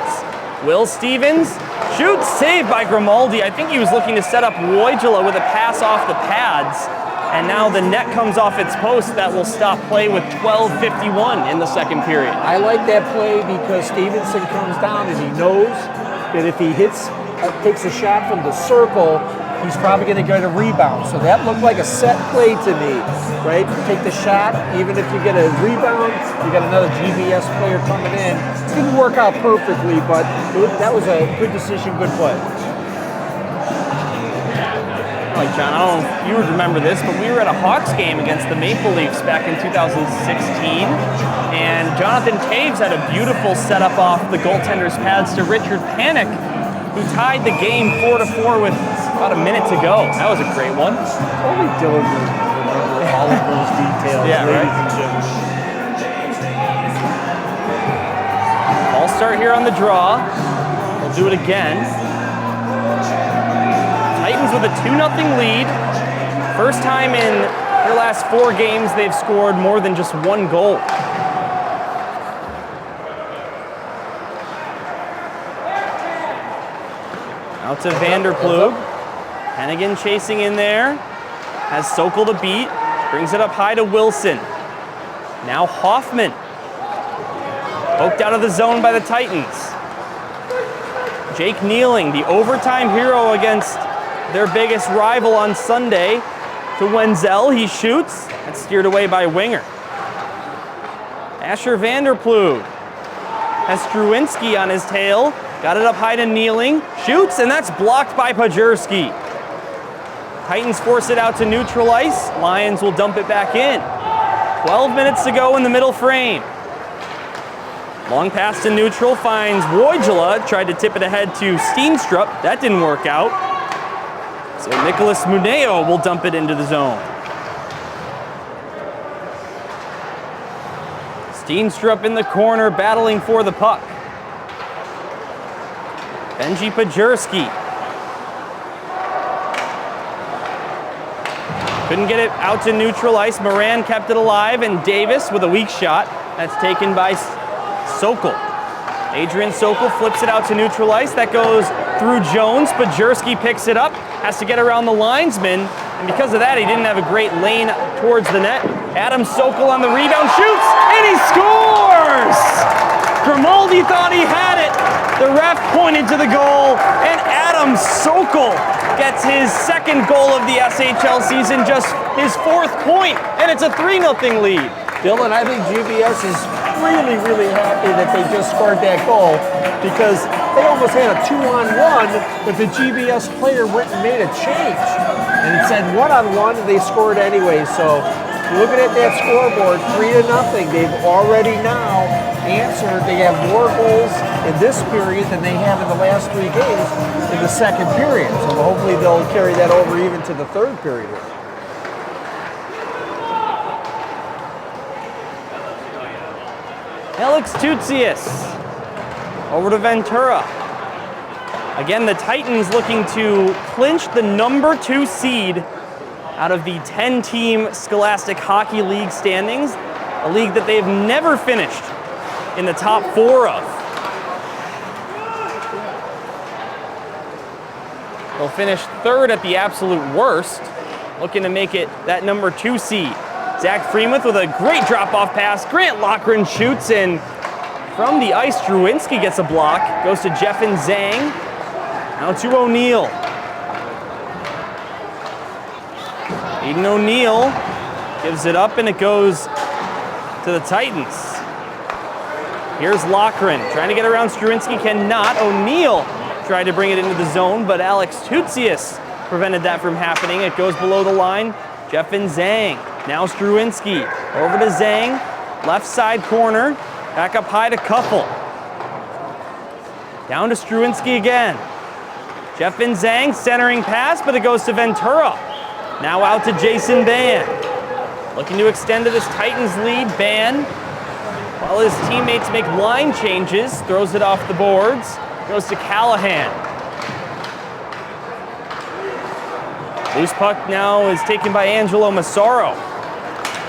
Speaker 1: Will Stevens shoots, saved by Grimaldi. I think he was looking to set up Wojala with a pass off the pads. And now the net comes off its post. That will stop play with 12:51 in the second period.
Speaker 2: I like that play because Stevenson comes down and he knows that if he takes a shot from the circle, he's probably going to get a rebound. So that looked like a set play to me, right? You take the shot, even if you get a rebound, you got another GBS player coming in. It didn't work out perfectly, but that was a good decision, good play.
Speaker 1: Like, John, I don't know if you would remember this, but we were at a Hawks game against the Maple Leafs back in 2016, and Jonathan Taves had a beautiful setup off the goaltender's pads to Richard Panik, who tied the game 4-4 with about a minute to go. That was a great one.
Speaker 2: Only Dylan will remember all of those details,
Speaker 1: yeah,
Speaker 2: ladies
Speaker 1: right?
Speaker 2: and gentlemen.
Speaker 1: Ball start here on the draw. We'll do it again. Titans with a 2-0 lead. First time in their last 4 games they've scored more than just 1 goal. Out to Vanderploeg. Hennigan chasing in there. Has Sokol to beat. Brings it up high to Wilson. Now Hoffman. Poked out of the zone by the Titans. Jake Nealing, the overtime hero against their biggest rival on Sunday, to Wenzel. He shoots. That's steered away by Winger. Asher Vanderploeg has Struwinski on his tail. Got it up high to Nealing. Shoots, and that's blocked by Pajurski. Titans force it out to neutral ice. Lions will dump it back in. 12 minutes to go in the middle frame. Long pass to neutral, finds Wojala. Tried to tip it ahead to Steenstrup. That didn't work out. So Nicholas Muneo will dump it into the zone. Steenstrup in the corner, battling for the puck. Benji Pajurski. Couldn't get it out to neutral ice. Moran kept it alive, and Davis with a weak shot. That's taken by Sokol. Adrian Sokol flips it out to neutral ice. That goes through Jones. Pajurski picks it up, has to get around the linesman, and because of that, he didn't have a great lane towards the net. Adam Sokol on the rebound, shoots, and he scores! Grimaldi thought he had it. The ref pointed to the goal, and Adam Sokol gets his second goal of the SHL season, just his 4th point, and it's a 3-0 lead.
Speaker 2: Dylan, I think GBS is really, really happy that they just scored that goal because they almost had a 2-on-1, but the GBS player went and made a change. And it said 1-on-1, and they scored anyway. So looking at that scoreboard, 3-0. They've already now answered. They have more goals in this period than they have in the last 3 games in the second period. So hopefully they'll carry that over even to the third period.
Speaker 1: Alex Tutsius over to Ventura. Again, the Titans looking to clinch the number 2 seed out of the 10-team Scholastic Hockey League standings, a league that they've never finished in the top 4 of. They'll finish 3rd at the absolute worst, looking to make it that number 2 seed. Zach Freemuth with a great drop-off pass. Grant Loughran shoots, and from the ice, Struwinski gets a block. Goes to Jeffin Zhang. Now to O'Neill. Aiden O'Neill gives it up, and it goes to the Titans. Here's Loughran trying to get around Struwinski, cannot. O'Neill tried to bring it into the zone, but Alex Tutsius prevented that from happening. It goes below the line. Jeffin Zhang. Now Struwinski over to Zhang. Left side corner. Back up high to Kuffel. Down to Struwinski again. Jeffin Zhang centering pass, but it goes to Ventura. Now out to Jason Ban. Looking to extend to this Titans lead. Ban, while his teammates make line changes, throws it off the boards. Goes to Callahan. Loose puck now is taken by Angelo Massaro.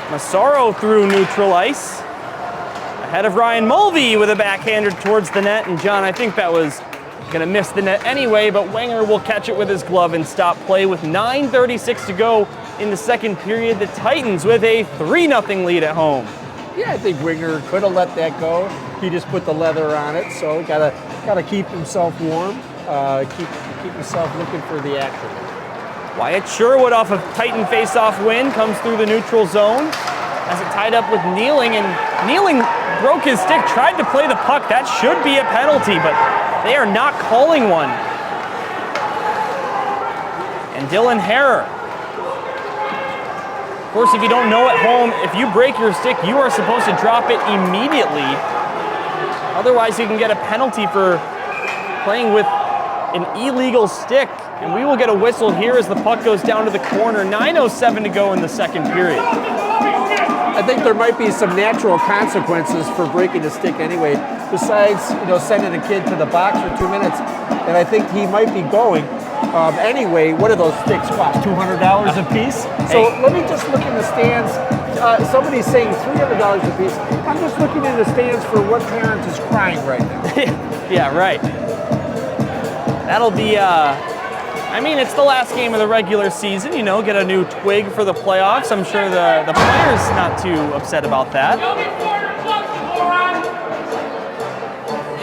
Speaker 1: Massaro through neutral ice. Ahead of Ryan Mulvey with a backhander towards the net. And John, I think that was going to miss the net anyway, but Wenger will catch it with his glove and stop play with 9:36 to go in the second period. The Titans with a 3-0 lead at home.
Speaker 2: Yeah, I think Wenger could have let that go. He just put the leather on it, so gotta keep himself warm, keep himself looking for the action.
Speaker 1: Wyatt Sherwood off of Titan face-off win comes through the neutral zone. Has it tied up with Kneeling, and Kneeling broke his stick, tried to play the puck. That should be a penalty, but they are not calling one. And Dylan Harrer. Of course, if you don't know at home, if you break your stick, you are supposed to drop it immediately. Otherwise, you can get a penalty for playing with an illegal stick. And we will get a whistle here as the puck goes down to the corner. 9:07 to go in the second period.
Speaker 2: I think there might be some natural consequences for breaking a stick anyway, besides sending a kid to the box for 2 minutes. And I think he might be going. Anyway, what do those sticks cost? $200 a piece? So let me just look in the stands. Somebody's saying $300 a piece. I'm just looking in the stands for what parent is crying right now.
Speaker 1: Yeah, right. That'll be, I mean, it's the last game of the regular season, get a new twig for the playoffs. I'm sure the players not too upset about that.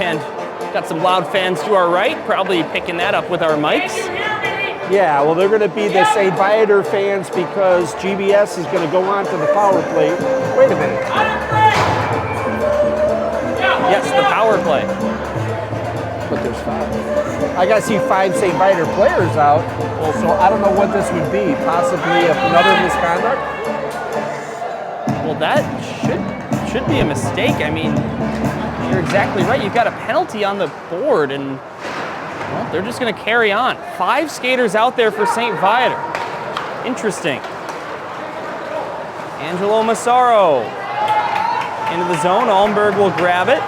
Speaker 1: And got some loud fans to our right, probably picking that up with our mics.
Speaker 2: Yeah, well, they're going to be the St. Viator fans because GBS is going to go on to the power play. Wait a minute.
Speaker 1: Yes, the power play.
Speaker 2: But there's 5. I got to see 5 St. Viator players out. Well, so I don't know what this would be. Possibly another misconduct?
Speaker 1: Well, that should be a mistake. I mean, you're exactly right. You've got a penalty on the board, and well, they're just going to carry on. 5 skaters out there for St. Viator. Interesting. Angelo Massaro into the zone. Almberg will grab it.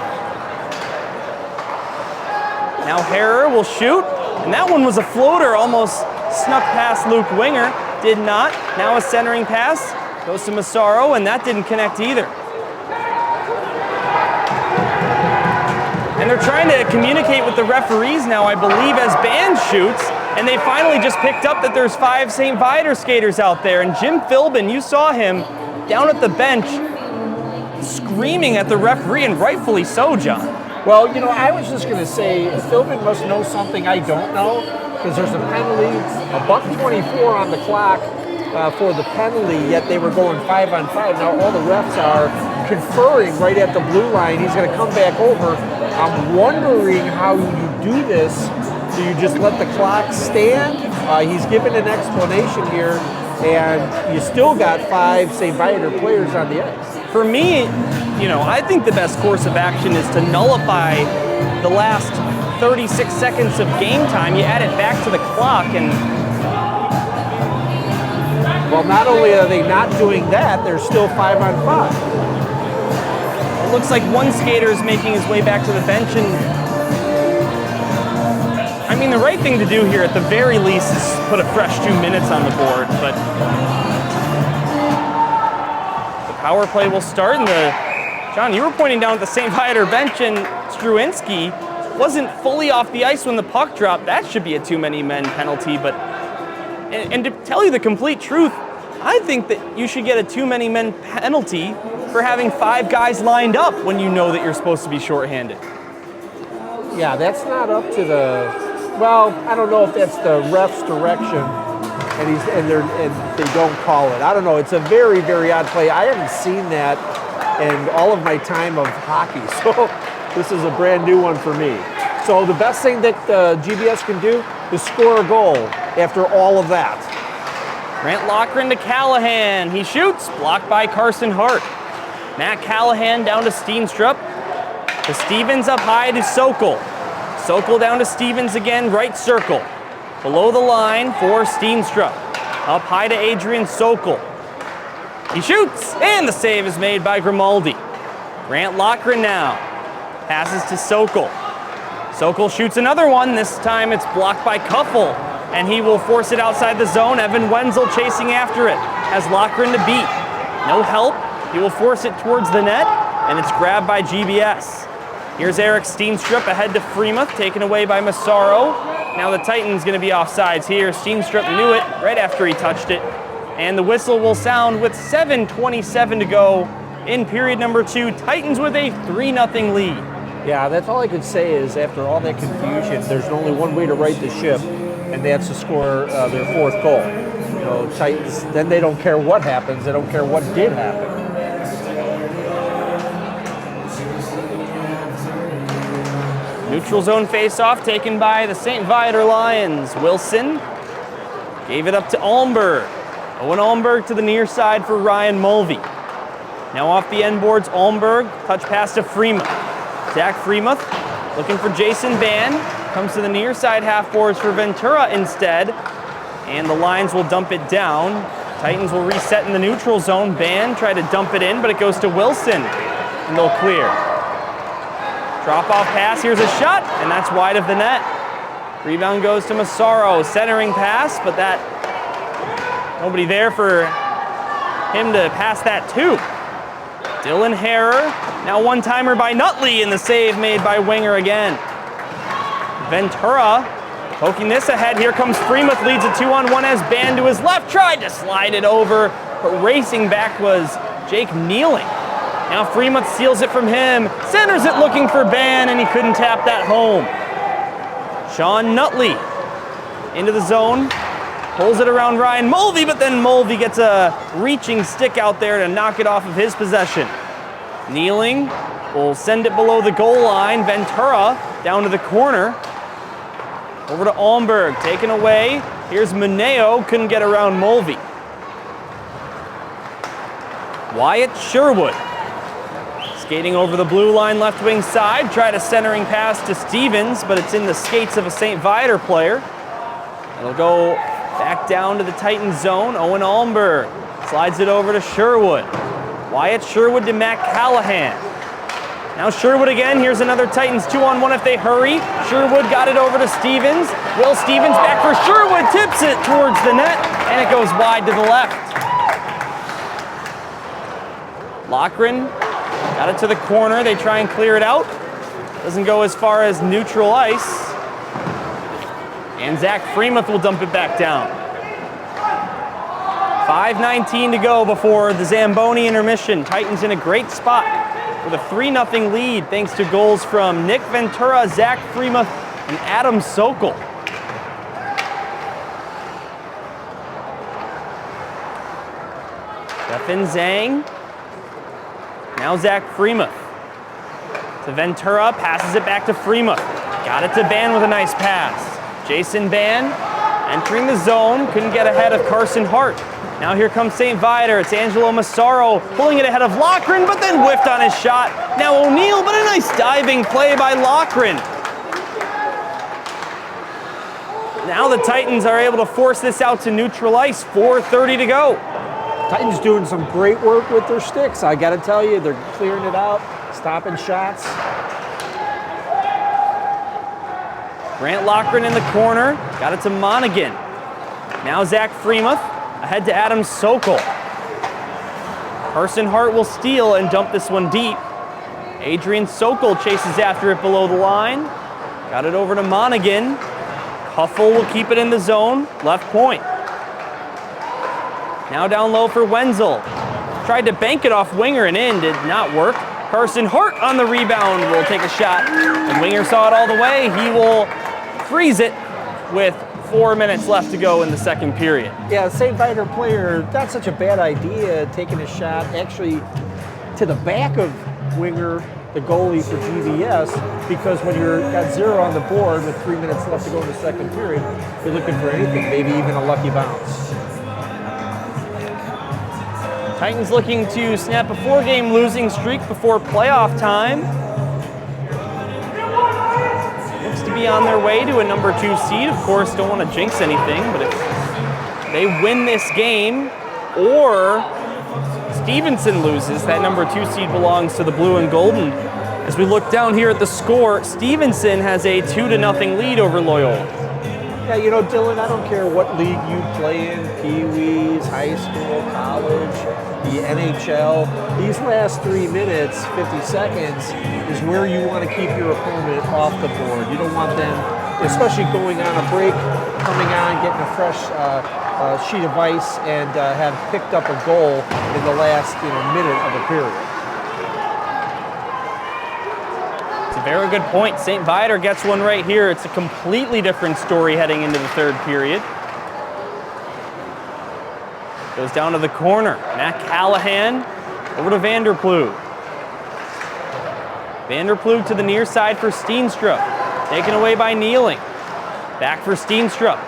Speaker 1: Now Harrer will shoot, and that one was a floater, almost snuck past Luke Winger. Did not. Now a centering pass goes to Massaro, and that didn't connect either. And they're trying to communicate with the referees now, I believe, as Band shoots, and they finally just picked up that there's 5 St. Viator skaters out there. And Jim Philbin, you saw him down at the bench screaming at the referee, and rightfully so, John.
Speaker 2: Well, I was just going to say, Philbin must know something I don't know, because there's a penalty, a $1.24 on the clock, for the penalty, yet they were going 5-on-5. Now all the refs are conferring right at the blue line. He's going to come back over. I'm wondering how you do this. Do you just let the clock stand? He's given an explanation here, and you still got 5 St. Viator players on the ice.
Speaker 1: For me, I think the best course of action is to nullify the last 36 seconds of game time. You add it back to the clock, and
Speaker 2: well, not only are they not doing that, they're still 5-on-5.
Speaker 1: It looks like one skater is making his way back to the bench, and I mean, the right thing to do here at the very least is put a fresh 2 minutes on the board, but the power play will start, and John, you were pointing down at the St. Viator bench, and Struinski wasn't fully off the ice when the puck dropped. That should be a too many men penalty, but and to tell you the complete truth, I think that you should get a too many men penalty for having 5 guys lined up when you know that you're supposed to be shorthanded.
Speaker 2: Yeah, that's not up to well, I don't know if that's the ref's direction, and they don't call it. I don't know. It's a very, very odd play. I haven't seen that in all of my time of hockey, so this is a brand new one for me. So the best thing that GBS can do is score a goal after all of that.
Speaker 1: Grant Loughran to Callahan. He shoots, blocked by Carson Hart. Matt Callahan down to Steenstrup. To Stevens up high to Sokol. Sokol down to Stevens again, right circle. Below the line for Steenstrup. Up high to Adrian Sokol. He shoots, and the save is made by Grimaldi. Grant Loughran now. Passes to Sokol. Sokol shoots another one. This time it's blocked by Kuffel, and he will force it outside the zone. Evan Wenzel chasing after it. Has Loughran to beat. No help. He will force it towards the net, and it's grabbed by GBS. Here's Eric Steenstrup ahead to Freemuth, taken away by Massaro. Now the Titans going to be offsides here. Steenstrup knew it right after he touched it. And the whistle will sound with 7:27 to go in period number 2. Titans with a 3-0 lead.
Speaker 2: Yeah, that's all I could say is after all that confusion, there's only one way to right the ship, and that's to score their 4th goal. Titans, then they don't care what happens. They don't care what did happen.
Speaker 1: Neutral zone face-off taken by the St. Viator Lions. Wilson gave it up to Almberg. Owen Almberg to the near side for Ryan Mulvey. Now off the end boards, Almberg, touch pass to Freemuth. Zach Freemuth looking for Jason Ban. Comes to the near side half boards for Ventura instead. And the Lions will dump it down. Titans will reset in the neutral zone. Ban tried to dump it in, but it goes to Wilson. And they'll clear. Drop-off pass, here's a shot, and that's wide of the net. Rebound goes to Massaro, centering pass, but nobody there for him to pass that to. Dylan Harrer, now one-timer by Nutley, and the save made by Winger again. Ventura poking this ahead, here comes Freemuth, leads a 2-on-1 as Ban to his left, tried to slide it over, but racing back was Jake Kneeling. Now Freemuth steals it from him, centers it looking for Ban, and he couldn't tap that home. Sean Nutley into the zone, pulls it around Ryan Mulvey, but then Mulvey gets a reaching stick out there to knock it off of his possession. Kneeling will send it below the goal line. Ventura down to the corner. Over to Almberg, taken away. Here's Mineo, couldn't get around Mulvey. Wyatt Sherwood. Skating over the blue line, left wing side, tried a centering pass to Stevens, but it's in the skates of a St. Viator player. It'll go back down to the Titans zone. Owen Almberg slides it over to Sherwood. Wyatt Sherwood to Matt Callahan. Now Sherwood again, here's another Titans 2-on-1 if they hurry. Sherwood got it over to Stevens. Will Stevens back for Sherwood, tips it towards the net, and it goes wide to the left. Loughran got it to the corner. They try and clear it out. Doesn't go as far as neutral ice. And Zach Freemuth will dump it back down. 5:19 to go before the Zamboni intermission. Titans in a great spot with a 3-0 lead thanks to goals from Nick Ventura, Zach Freemuth, and Adam Sokol. Stefan Zhang. Now Zach Freemuth. To Ventura, passes it back to Freemuth. Got it to Ban with a nice pass. Jason Ban entering the zone, couldn't get ahead of Carson Hart. Now here comes St. Viator. It's Angelo Massaro pulling it ahead of Loughran, but then whiffed on his shot. Now O'Neill, but a nice diving play by Loughran. Now the Titans are able to force this out to neutral ice. 4:30 to go.
Speaker 2: Titans doing some great work with their sticks. I got to tell you, they're clearing it out, stopping shots.
Speaker 1: Grant Loughran in the corner, got it to Monaghan. Now Zach Freemuth, ahead to Adam Sokol. Carson Hart will steal and dump this one deep. Adrian Sokol chases after it below the line. Got it over to Monaghan. Huffle will keep it in the zone, left point. Now down low for Wenzel. Tried to bank it off Winger and in, did not work. Carson Hart on the rebound will take a shot. And Winger saw it all the way. He will freeze it with 4 minutes left to go in the second period.
Speaker 2: Yeah, St. Viator player, not such a bad idea, taking a shot actually to the back of Winger, the goalie for GBS, because when you're got 0 on the board with 3 minutes left to go in the second period, you're looking for anything, maybe even a lucky bounce.
Speaker 1: Titans looking to snap a 4-game losing streak before playoff time. Looks to be on their way to a number 2 seed. Of course, don't want to jinx anything, but if they win this game or Stevenson loses, that number 2 seed belongs to the blue and golden. As we look down here at the score, Stevenson has a 2-0 lead over Loyola.
Speaker 2: Yeah, you know, Dylan, I don't care what league you play in, Pee-wees, high school, college, the NHL. These last 3 minutes, 50 seconds, is where you want to keep your opponent off the board. You don't want them, especially going on a break, coming on, getting a fresh sheet of ice, and have picked up a goal in the last minute of a period.
Speaker 1: Very good point. St. Viator gets one right here. It's a completely different story heading into the third period. Goes down to the corner. Matt Callahan over to Vanderploeg. Vanderploeg to the near side for Steenstrup. Taken away by Kneeling. Back for Steenstrup.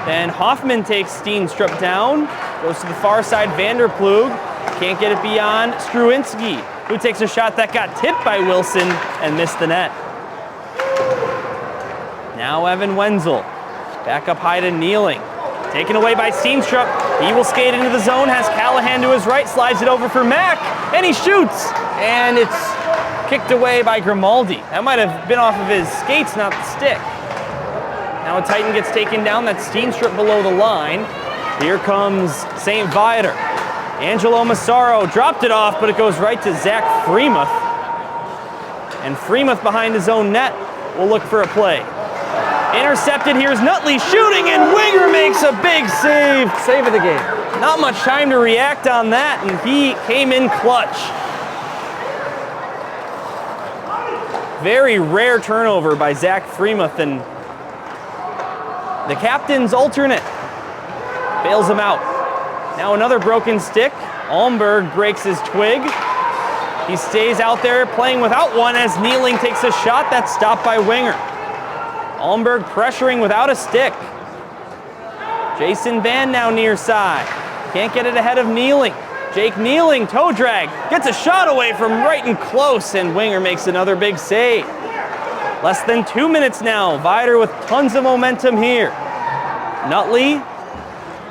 Speaker 1: Then Hoffman takes Steenstrup down. Goes to the far side, Vanderploeg. Can't get it beyond Struinski, who takes a shot that got tipped by Wilson and missed the net. Now Evan Wenzel, back up high to Kneeling. Taken away by Steenstrup. He will skate into the zone, has Callahan to his right, slides it over for Mack, and he shoots. And it's kicked away by Grimaldi. That might have been off of his skates, not the stick. Now a Titan gets taken down, that's Steenstrup below the line. Here comes St. Viator. Angelo Massaro dropped it off, but it goes right to Zach Freemuth. And Freemuth behind his own net will look for a play. Intercepted, here's Nutley shooting, and Winger makes a big save.
Speaker 2: Save of the game.
Speaker 1: Not much time to react on that, and he came in clutch. Very rare turnover by Zach Freemuth, and the captain's alternate bails him out. Now another broken stick. Almberg breaks his twig. He stays out there playing without one as Kneeling takes a shot that's stopped by Winger. Almberg pressuring without a stick. Jason Van now near side. Can't get it ahead of Kneeling. Jake Kneeling, toe drag, gets a shot away from right and close, and Winger makes another big save. Less than 2 minutes now. Viator with tons of momentum here. Nutley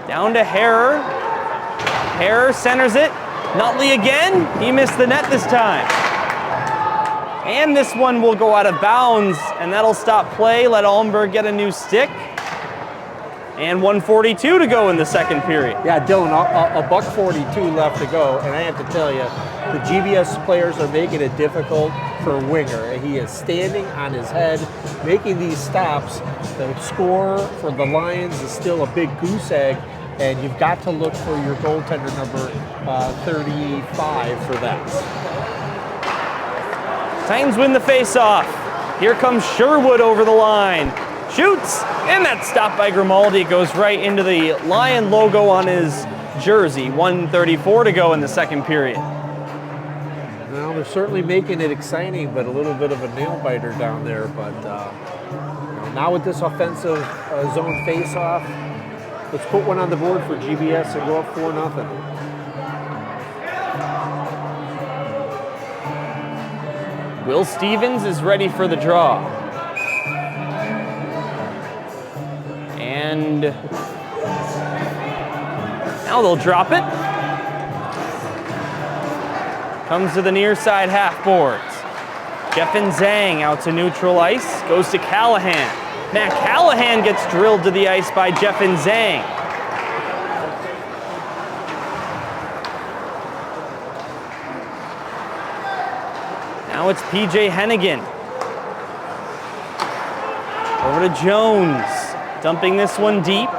Speaker 1: down to Harrer. Harrer centers it. Nutley again. He missed the net this time. And this one will go out of bounds, and that'll stop play. Let Almberg get a new stick. And 1:42 to go in the second period.
Speaker 2: Yeah, Dylan, a $1:42 left to go, and I have to tell you, the GBS players are making it difficult for Winger. He is standing on his head, making these stops. The score for the Lions is still a big goose egg, and you've got to look for your goaltender number 35 for that.
Speaker 1: Titans win the face-off. Here comes Sherwood over the line. Shoots, and that's stopped by Grimaldi. It goes right into the Lion logo on his jersey. 1:34 to go in the second period.
Speaker 2: Well, they're certainly making it exciting, but a little bit of a nail-biter down there. But now with this offensive zone face-off, let's put one on the board for GBS and go up 4-0.
Speaker 1: Will Stevens is ready for the draw. And now they'll drop it. Comes to the near side half boards. Jeffin Zhang out to neutral ice. Goes to Callahan. Matt Callahan gets drilled to the ice by Jeffin Zhang. Now it's PJ Hennigan. Over to Jones. Dumping this one deep.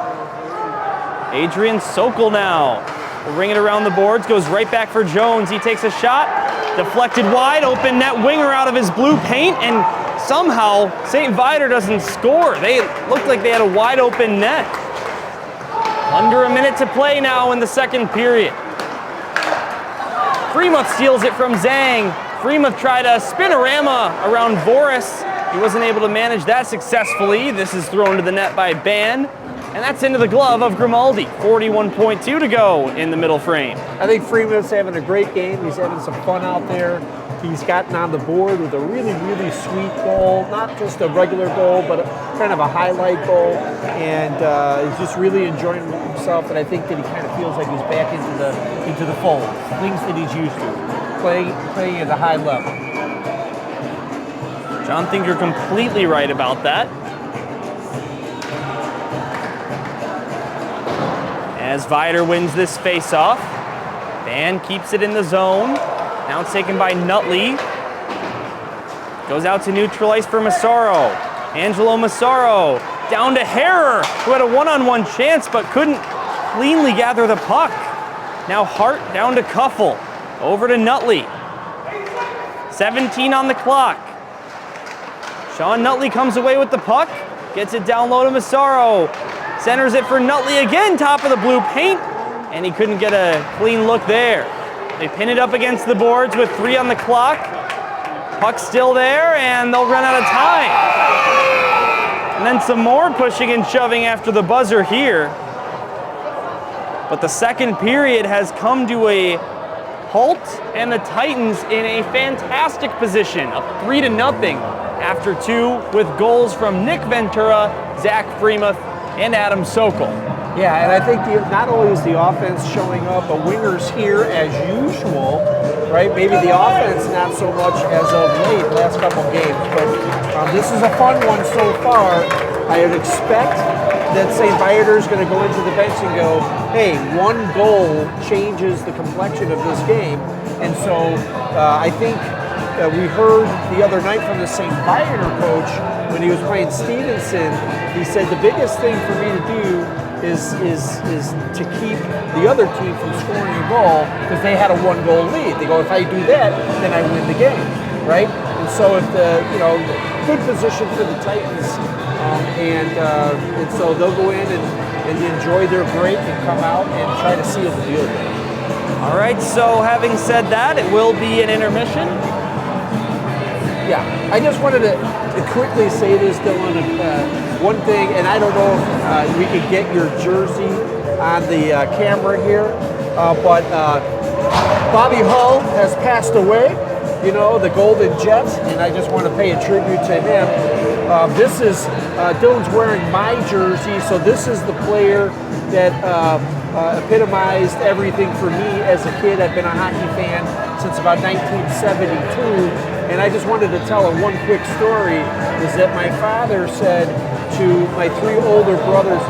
Speaker 1: Adrian Sokol now. Will ring it around the boards. Goes right back for Jones. He takes a shot. Deflected wide. Open net winger out of his blue paint. And somehow St. Viator doesn't score. They looked like they had a wide open net. Under a minute to play now in the second period. Freemuth steals it from Zhang. Freemuth tried a spinorama around Boris. He wasn't able to manage that successfully. This is thrown to the net by Ban, and that's into the glove of Grimaldi. 41.2 to go in the middle frame.
Speaker 2: I think Freemuth's having a great game. He's having some fun out there. He's gotten on the board with a really, really sweet goal. Not just a regular goal, but kind of a highlight goal. And he's just really enjoying himself. And I think that he kind of feels like he's back into the fold. Things that he's used to. Playing at a high level.
Speaker 1: John, think you're completely right about that. As Viator wins this face-off, Ban keeps it in the zone. Now it's taken by Nutley. Goes out to neutral ice for Massaro. Angelo Massaro down to Harrer, who had a one-on-one chance but couldn't cleanly gather the puck. Now Hart down to Kuffel. Over to Nutley. 17 on the clock. Sean Nutley comes away with the puck. Gets it down low to Massaro. Centers it for Nutley again, top of the blue paint. And he couldn't get a clean look there. They pin it up against the boards with 3 on the clock. Puck's still there, and they'll run out of time. And then some more pushing and shoving after the buzzer here. But the second period has come to a halt, and the Titans in a fantastic position, up 3-0 after 2 with goals from Nick Ventura, Zach Freemuth, and Adam Sokol.
Speaker 2: Yeah, and I think not only is the offense showing up, but wingers here as usual, right? Maybe the offense not so much as of late, last couple games, but this is a fun one so far. I would expect that St. Viator is going to go into the bench and go, hey, 1 goal changes the complexion of this game. And so I think we heard the other night from the St. Viator coach when he was playing Stevenson, he said the biggest thing for me to do is to keep the other team from scoring a goal because they had a 1-goal lead. They go, if I do that, then I win the game, right? And so if good position for the Titans, and so they'll go in and enjoy their break and come out and try to seal the deal.
Speaker 1: All right, so having said that, it will be an intermission.
Speaker 2: Yeah, I just wanted to quickly say this, Dylan. One thing, and I don't know if we could get your jersey on the camera here, but Bobby Hull has passed away, the Golden Jet, and I just want to pay a tribute to him. This is, Dylan's wearing my jersey, so this is the player that epitomized everything for me as a kid. I've been a hockey fan since about 1972. And I just wanted to tell one quick story, is that my father said to my 3 older brothers,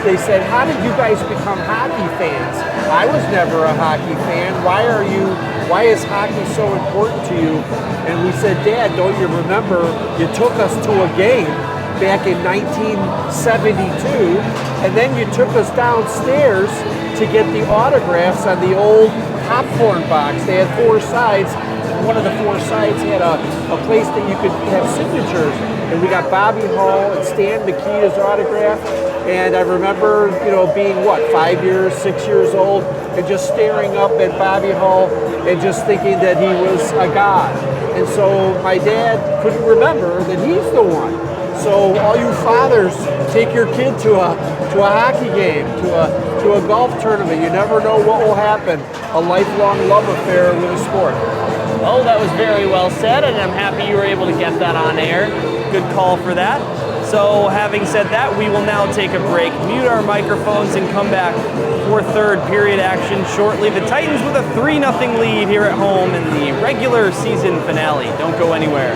Speaker 2: they said, how did you guys become hockey fans? I was never a hockey fan. Why is hockey so important to you? And we said, Dad, don't you remember you took us to a game back in 1972, and then you took us downstairs to get the autographs on the old popcorn box. They had 4 sides. One of the 4 sides had a place that you could have signatures. And we got Bobby Hull and Stan Mikita's autograph. And I remember, being 5 years, 6 years old, and just staring up at Bobby Hull and just thinking that he was a god. And so my dad couldn't remember that he's the one. So all you fathers, take your kid to a hockey game, to a golf tournament. You never know what will happen. A lifelong love affair with a sport.
Speaker 1: Oh, that was very well said, and I'm happy you were able to get that on air. Good call for that. So having said that, we will now take a break, mute our microphones, and come back for third period action shortly. The Titans with a 3-0 lead here at home in the regular season finale. Don't go anywhere.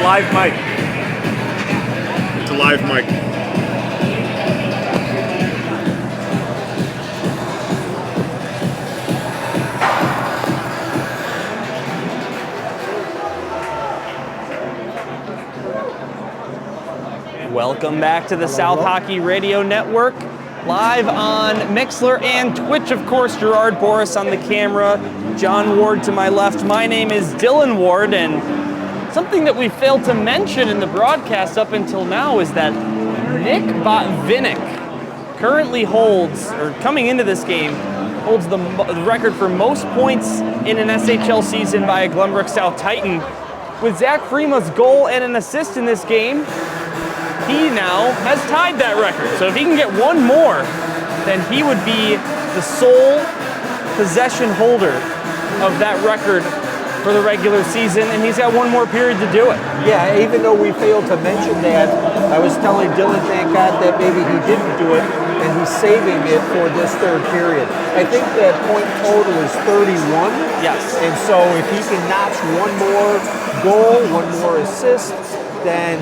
Speaker 3: live mic. It's a live mic.
Speaker 1: Welcome back to the South Hockey Radio Network, live on Mixlr and Twitch, of course. Gerard Boris on the camera, John Ward to my left. My name is Dylan Ward, and something that we failed to mention in the broadcast up until now is that Nick Botvinnik currently holds, or coming into this game, holds the record for most points in an SHL season by a Glenbrook South Titan. With Zach Fremuth's goal and an assist in this game, he now has tied that record. So if he can get one more, then he would be the sole possession holder of that record for the regular season, and he's got one more period to do it.
Speaker 2: Yeah, even though we failed to mention that, I was telling Dylan, thank God that maybe he didn't do it, and he's saving it for this third period. I think that point total is 31.
Speaker 1: Yes.
Speaker 2: And so if he can notch one more goal, one more assist, then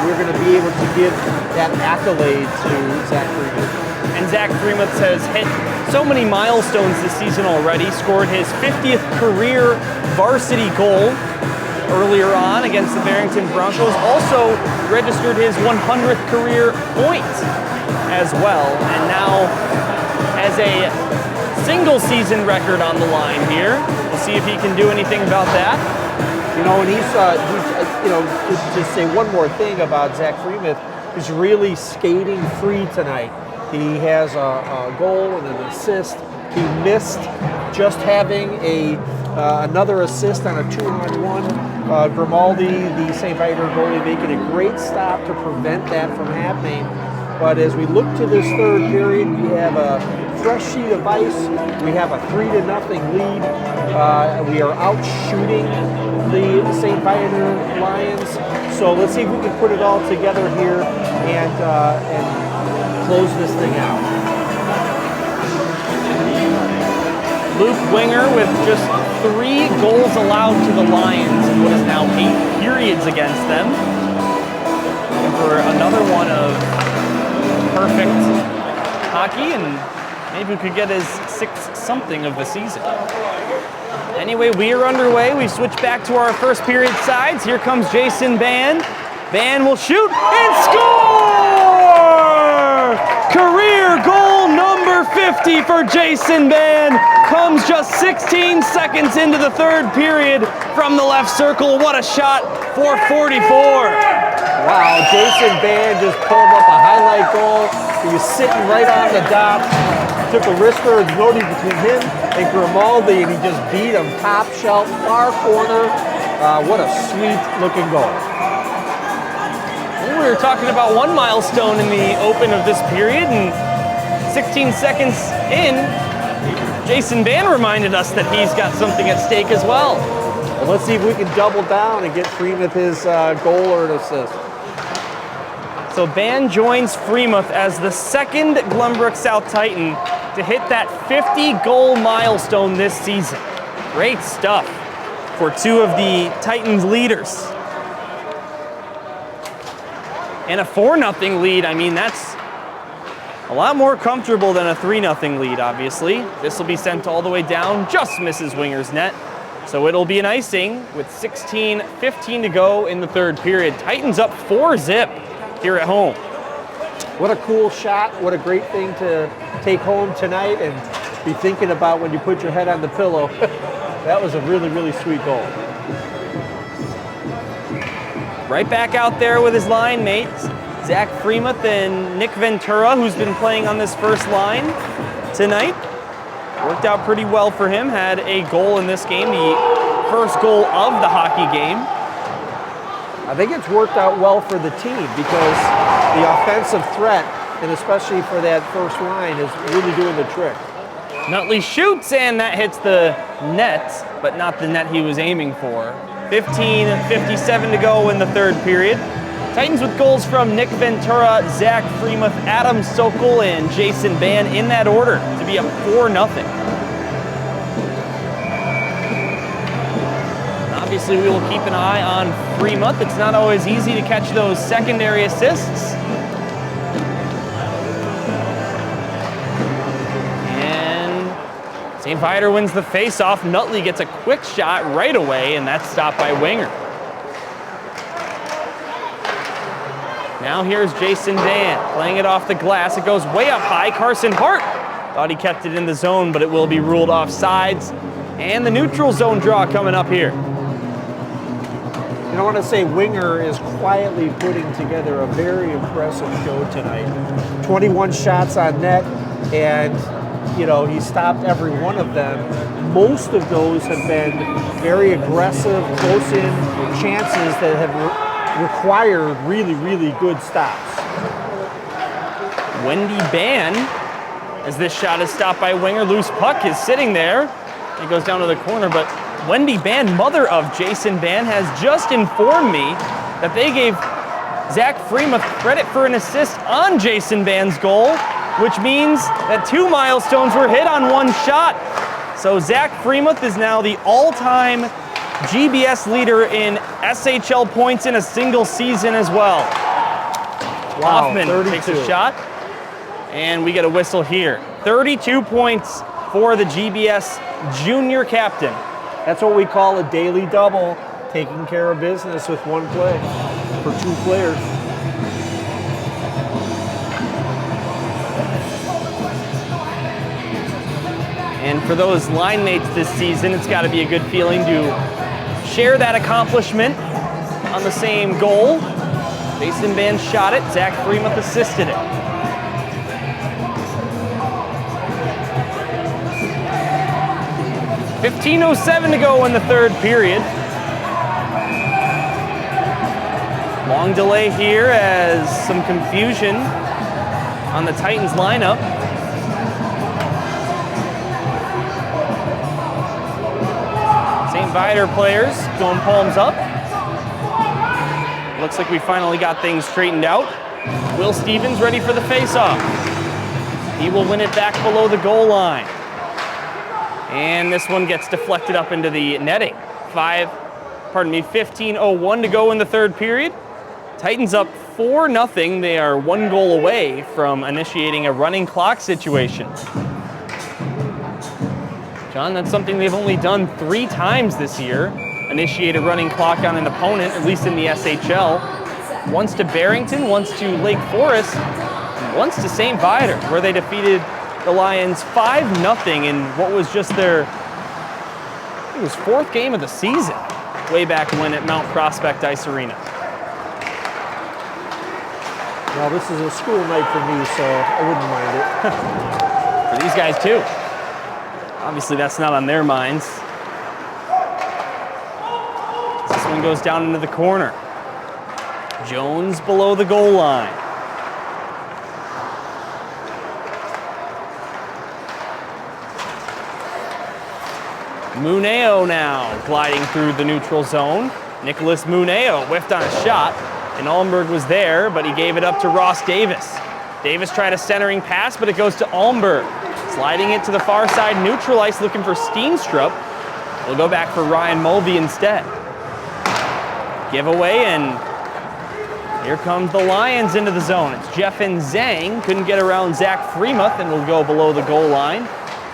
Speaker 2: we're going to be able to give that accolade to Zach Fremuth.
Speaker 1: And Zach Fremuth has hit so many milestones this season already, scored his 50th career varsity goal earlier on against the Barrington Broncos, also registered his 100th career point as well, and now has a single season record on the line here. We'll see if he can do anything about that.
Speaker 2: You know, and he's you know, to say one more thing about Zach Fremuth, he's really skating free tonight. He has a goal and an assist. He missed just having another assist on a 2-on-1. Grimaldi, the St. Viator goalie, making a great stop to prevent that from happening. But as we look to this third period, we have a fresh sheet of ice. We have a 3-0 lead. We are out shooting the St. Viator Lions. So let's see if we can put it all together here and close this thing out.
Speaker 1: Luke Winger with just 3 goals allowed to the Lions in what is now 8 periods against them. And for another one of perfect hockey, and maybe we could get his 6th something of the season. Anyway, we are underway. We switch back to our first period sides. Here comes Jason Ban. Ban will shoot and score! Career goal number 50 for Jason Ban. Comes just 16 seconds into the third period from the left circle. What a shot for 44.
Speaker 2: Wow, Jason Ban just pulled up a highlight goal. He was sitting right on the dot. Took a wrister and noted between him and Grimaldi, and he just beat him top shelf, far corner. What a sweet looking goal.
Speaker 1: We were talking about one milestone in the open of this period, and 16 seconds in, Jason Ban reminded us that he's got something at stake as well.
Speaker 2: Well, let's see if we can double down and get Fremuth his goal or an assist.
Speaker 1: So Ban joins Fremuth as the second Glenbrook South Titan to hit that 50-goal milestone this season. Great stuff for 2 of the Titans' leaders. And a 4-0 lead, I mean, that's a lot more comfortable than a 3-0 lead, obviously. This will be sent all the way down, just misses Winger's net. So it'll be an icing with 16:15 to go in the third period. Titans up 4-0 here at home.
Speaker 2: What a cool shot. What a great thing to take home tonight and be thinking about when you put your head on the pillow. That was a really, really sweet goal.
Speaker 1: Right back out there with his line mates, Zach Fremuth and Nick Ventura, who's been playing on this first line tonight. Worked out pretty well for him, had a goal in this game, the first goal of the hockey game.
Speaker 2: I think it's worked out well for the team because the offensive threat, and especially for that first line, is really doing the trick.
Speaker 1: Nutley shoots, and that hits the net, but not the net he was aiming for. 15:57 to go in the third period. Titans with goals from Nick Ventura, Zach Fremuth, Adam Sokol, and Jason Ban in that order to be up 4-0. Obviously, we will keep an eye on Fremont. It's not always easy to catch those secondary assists. And St. Viator wins the face-off. Nutley gets a quick shot right away, and that's stopped by Winger. Now here's Jason Van playing it off the glass. It goes way up high. Carson Hart thought he kept it in the zone, but it will be ruled offsides. And the neutral zone draw coming up here.
Speaker 2: And I want to say Winger is quietly putting together a very impressive show tonight. 21 shots on net, and he stopped every one of them. Most of those have been very aggressive, close-in chances that have required really, really good stops.
Speaker 1: Wendy Ban, as this shot is stopped by Winger. Loose puck is sitting there. It goes down to the corner, but Wendy Ban, mother of Jason Ban, has just informed me that they gave Zach Freemuth credit for an assist on Jason Ban's goal, which means that 2 milestones were hit on one shot. So Zach Freemuth is now the all-time GBS leader in SHL points in a single season as well.
Speaker 2: Wow,
Speaker 1: Hoffman
Speaker 2: 32.
Speaker 1: takes a shot, and we get a whistle here. 32 points for the GBS junior captain.
Speaker 2: That's what we call a daily double, taking care of business with one play for 2 players.
Speaker 1: And for those line mates this season, it's got to be a good feeling to share that accomplishment on the same goal. Jason Van shot it, Zach Freemuth assisted it. .15:07 to go in the third period. Long delay here as some confusion on the Titans lineup. St. Viator players going palms up. Looks like we finally got things straightened out. Will Stevens ready for the face-off. He will win it back below the goal line. And this one gets deflected up into the netting. 15:01 to go in the third period. Titans up 4-0. They are 1 goal away from initiating a running clock situation. John, that's something they've only done 3 times this year. Initiate a running clock on an opponent, at least in the SHL. Once to Barrington, once to Lake Forest, and once to St. Viator, where they defeated the Lions 5-0 in what was just their, I think it was 4th game of the season, way back when at Mount Prospect Ice Arena.
Speaker 2: Well, this is a school night for me, so I wouldn't mind it.
Speaker 1: For these guys too. Obviously that's not on their minds. This one goes down into the corner. Jones below the goal line. Muneo now gliding through the neutral zone. Nicholas Muneo whiffed on a shot, and Almberg was there, but he gave it up to Ross Davis. Davis tried a centering pass, but it goes to Almberg. Sliding it to the far side, neutral ice, looking for Steenstrup. We'll go back for Ryan Mulvey instead. Giveaway, and here comes the Lions into the zone. It's Jeffin Zhang, couldn't get around Zach Freemuth, and will go below the goal line.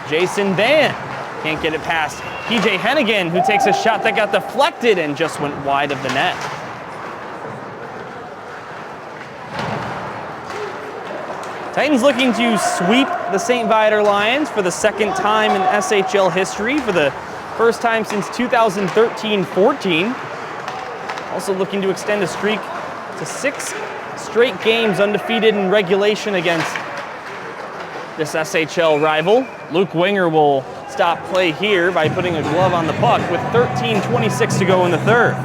Speaker 1: Jason Van can't get it past PJ Hennigan, who takes a shot that got deflected and just went wide of the net. Titans looking to sweep the St. Viator Lions for the 2nd time in SHL history, for the first time since 2013-14. Also looking to extend a streak to 6 straight games undefeated in regulation against this SHL rival. Luke Winger will stop play here by putting a glove on the puck with 13:26 to go in the third.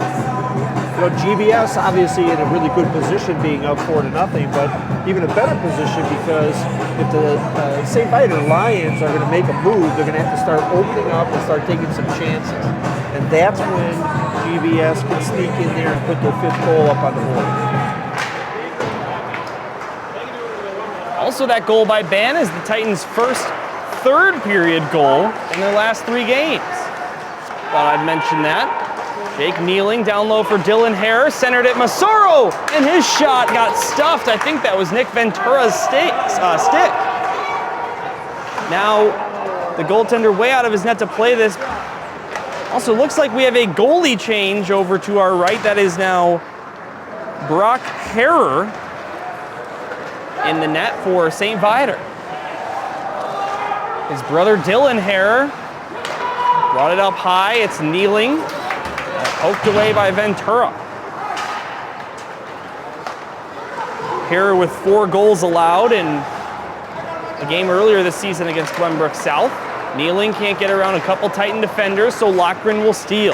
Speaker 2: GBS obviously in a really good position being up 4-0, but even a better position because if the St. Viator Lions are going to make a move, they're going to have to start opening up and start taking some chances. And that's when GBS can sneak in there and put their 5th goal up on the board.
Speaker 1: Also that goal by Ban is the Titans' first third period goal in their last 3 games. Thought I'd mention that. Jake kneeling down low for Dylan Hare, centered at Massaro, and his shot got stuffed. I think that was Nick Ventura's stick. Now the goaltender way out of his net to play this. Also looks like we have a goalie change over to our right. That is now Brock Harrer in the net for St. Viator. His brother Dylan Hare brought it up high. It's kneeling. Poked away by Ventura. Hare with 4 goals allowed in a game earlier this season against Glenbrook South. Kneeling can't get around a couple Titan defenders, so Lochran will steal.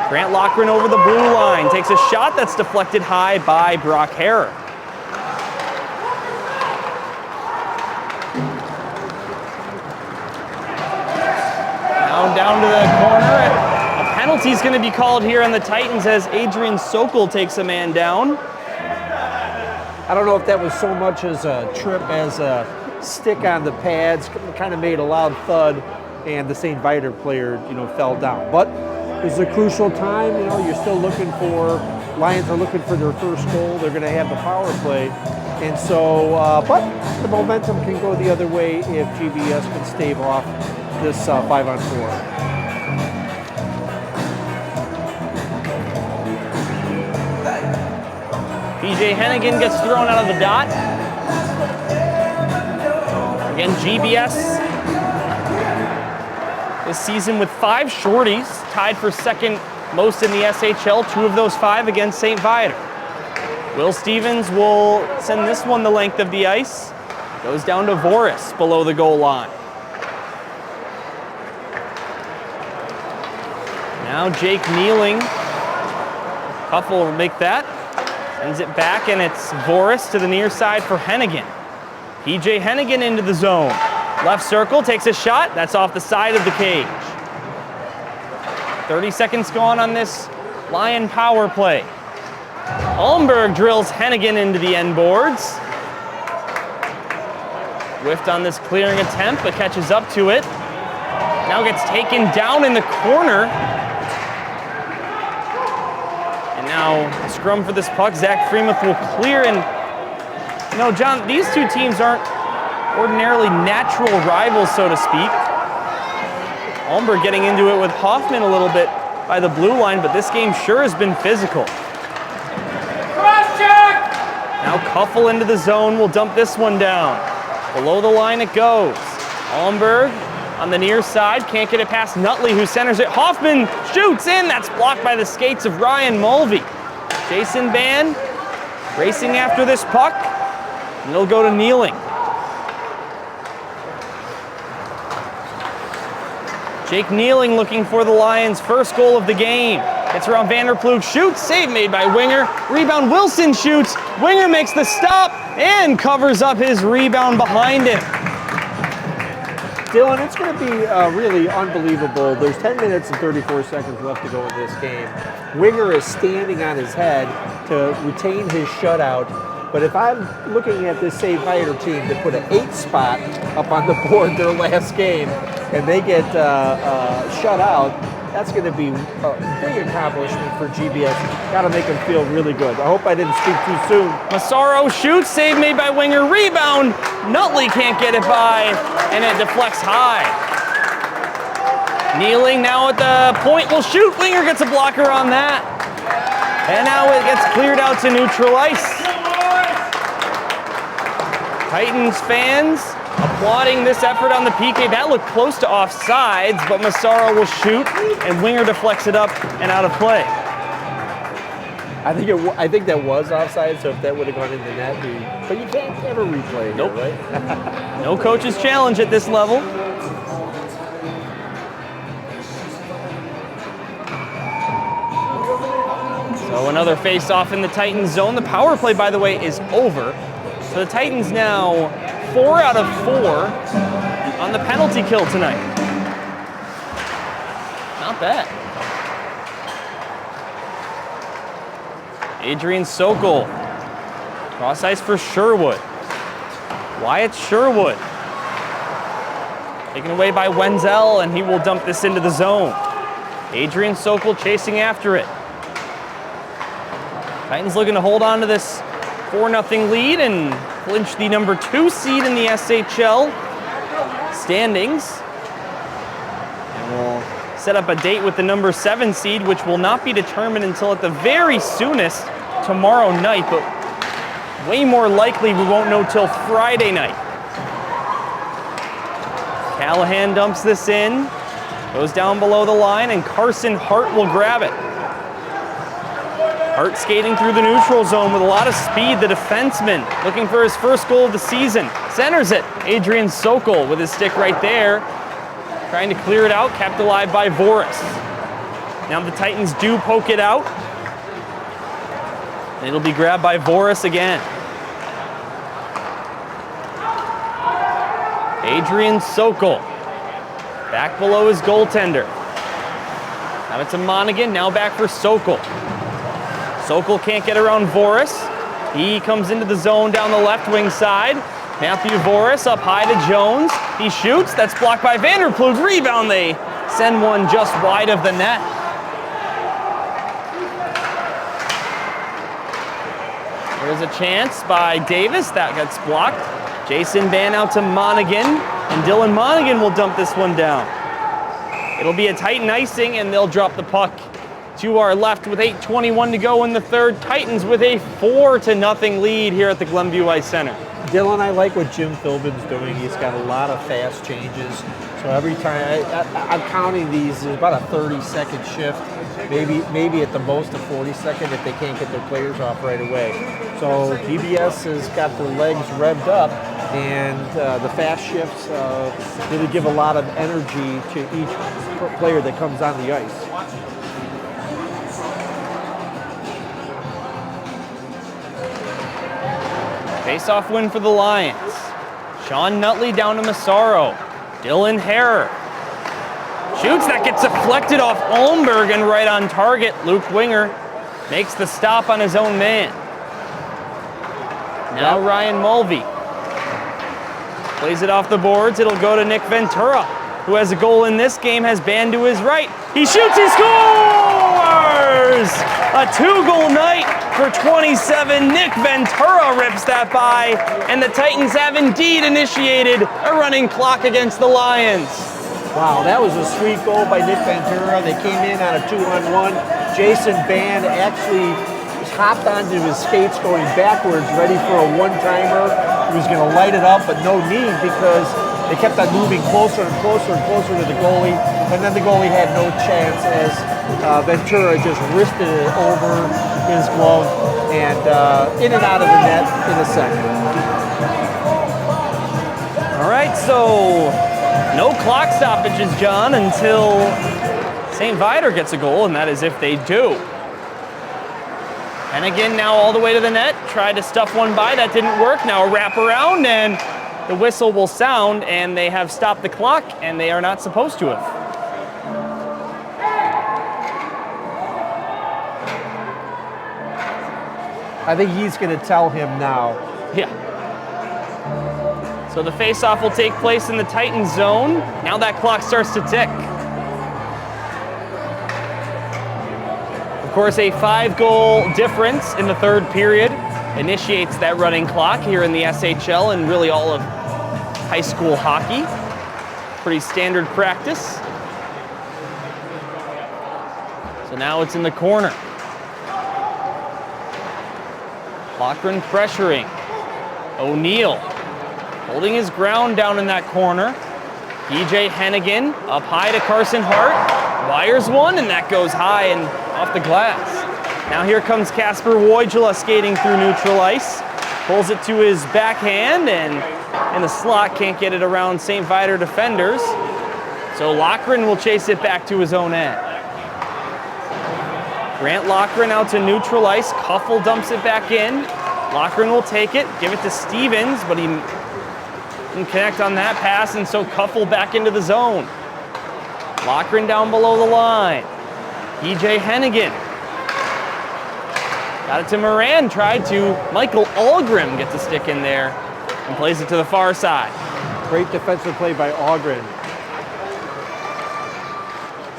Speaker 1: Grant Lochran over the blue line. Takes a shot that's deflected high by Brock Hare. Now down to the corner. Penalty's going to be called here on the Titans as Adrian Sokol takes a man down.
Speaker 2: I don't know if that was so much as a trip as a stick on the pads, kind of made a loud thud, and the St. Viator player, fell down. But it was a crucial time. You're still looking for, Lions are looking for their first goal. They're going to have the power play. And so, but the momentum can go the other way if GBS can stave off this 5-on-4.
Speaker 1: PJ Hennigan gets thrown out of the dot. Again, GBS this season with 5 shorties, tied for second most in the SHL, 2 of those 5 against St. Viator. Will Stevens will send this one the length of the ice. Goes down to Voris below the goal line. Now Jake kneeling. Huffle will make that. Sends it back, and it's Voris to the near side for Hennigan. PJ Hennigan into the zone. Left circle, takes a shot. That's off the side of the cage. 30 seconds gone on this Lion power play. Ulmberg drills Hennigan into the end boards. Whiffed on this clearing attempt, but catches up to it. Now gets taken down in the corner. Now, a scrum for this puck. Zach Freemuth will clear. And, John, these two teams aren't ordinarily natural rivals, so to speak. Ulmberg getting into it with Hoffman a little bit by the blue line, but this game sure has been physical.
Speaker 4: Cross check!
Speaker 1: Now Kuffel into the zone. Will dump this one down. Below the line it goes. Ulmberg on the near side, can't get it past Nutley, who centers it. Hoffman shoots in. That's blocked by the skates of Ryan Mulvey. Jason Band racing after this puck, and it'll go to Kneeling. Jake Kneeling looking for the Lions' first goal of the game. Gets around Vanderploeg, shoots, save made by Winger. Rebound, Wilson shoots. Winger makes the stop and covers up his rebound behind him.
Speaker 2: Dylan, it's going to be really unbelievable. There's 10 minutes and 34 seconds left to go in this game. Winger is standing on his head to retain his shutout. But if I'm looking at this St. Viator team that put an 8 spot up on the board their last game, and they get shut out, that's going to be a big accomplishment for GBS. Got to make them feel really good. I hope I didn't speak too soon.
Speaker 1: Massaro shoots, save made by Winger, rebound. Nutley can't get it by, and it deflects high. Kneeling now at the point will shoot. Winger gets a blocker on that. And now it gets cleared out to neutral ice. Titans fans applauding this effort on the PK. That looked close to offsides, but Massaro will shoot, and Winger deflects it up and out of play.
Speaker 2: I think that was offside, so if that would have gone in the net, but you can't ever replay
Speaker 1: Nope.
Speaker 2: here, right?
Speaker 1: No coach's challenge at this level. So another face-off in the Titans zone. The power play, by the way, is over. So the Titans now 4 out of 4 on the penalty kill tonight. Not bad. Adrian Sokol. Cross ice for Sherwood. Wyatt Sherwood. Taken away by Wenzel, and he will dump this into the zone. Adrian Sokol chasing after it. Titans looking to hold on to this 4-0 lead and clinch the number 2 seed in the SHL standings. And we'll set up a date with the number 7 seed, which will not be determined until at the very soonest tomorrow night, but way more likely we won't know till Friday night. Callahan dumps this in, goes down below the line, and Carson Hart will grab it. Hart skating through the neutral zone with a lot of speed, the defenseman, looking for his first goal of the season. Centers it, Adrian Sokol with his stick right there, trying to clear it out, kept alive by Voris. Now the Titans do poke it out. It'll be grabbed by Voris again. Adrian Sokol, back below his goaltender. Now it's a Monaghan, now back for Sokol. Sokol can't get around Voris. He comes into the zone down the left wing side. Matthew Voris up high to Jones. He shoots, that's blocked by Vanderplug. Rebound, they send one just wide of the net. There's a chance by Davis, that gets blocked. Jason Ban out to Monaghan, and Dylan Monaghan will dump this one down. It'll be a Titan icing, and they'll drop the puck to our left with 8:21 to go in the third. Titans with a 4-0 lead here at the Glenview Ice Center.
Speaker 2: Dylan, I like what Jim Philbin's doing. He's got a lot of fast changes. So every time, I'm counting these, there's about a 30-second shift, maybe at the most a 40-second if they can't get their players off right away. So GBS has got their legs revved up, and the fast shifts really give a lot of energy to each player that comes on the ice.
Speaker 1: Face-off win for the Lions. Sean Nutley down to Massaro. Dylan Herrer shoots, that gets deflected off Olmberg and right on target. Luke Winger makes the stop on his own man. Now Ryan Mulvey plays it off the boards. It'll go to Nick Ventura, who has a goal in this game, has Ban to his right. He shoots, he scores! A 2-goal night for 27. Nick Ventura rips that by, and the Titans have indeed initiated a running clock against the Lions.
Speaker 2: Wow, that was a sweet goal by Nick Ventura. They came in on a 2-on-1. Jason Ban actually hopped onto his skates going backwards, ready for a one-timer. He was going to light it up, but no need because they kept on moving closer and closer and closer to the goalie, and then the goalie had no chance as Ventura just wristed it over his glove and in and out of the net in a second.
Speaker 1: All right, so no clock stoppages, John, until St. Viator gets a goal, and that is if they do. And again, now all the way to the net, tried to stuff one by, that didn't work. Now a wraparound, and the whistle will sound, and they have stopped the clock, and they are not supposed to have.
Speaker 2: I think he's going to tell him now.
Speaker 1: Yeah. So the face-off will take place in the Titans zone. Now that clock starts to tick. Of course, a 5-goal difference in the third period initiates that running clock here in the SHL and really all of high school hockey. Pretty standard practice. So now it's in the corner. Lochran pressuring. O'Neill holding his ground down in that corner. EJ Hennigan up high to Carson Hart. Wires one, and that goes high and off the glass. Now here comes Casper Wojula skating through neutral ice. Pulls it to his backhand, and in the slot, can't get it around St. Viator defenders. So Lochran will chase it back to his own end. Grant Lochran out to neutral ice. Kuffel dumps it back in. Lochran will take it, give it to Stevens, but he didn't connect on that pass, and so Kuffel back into the zone. Lochran down below the line. EJ Hennigan. Got it to Moran, tried to. Michael Algrim gets a stick in there and plays it to the far side.
Speaker 2: Great defensive play by Algren.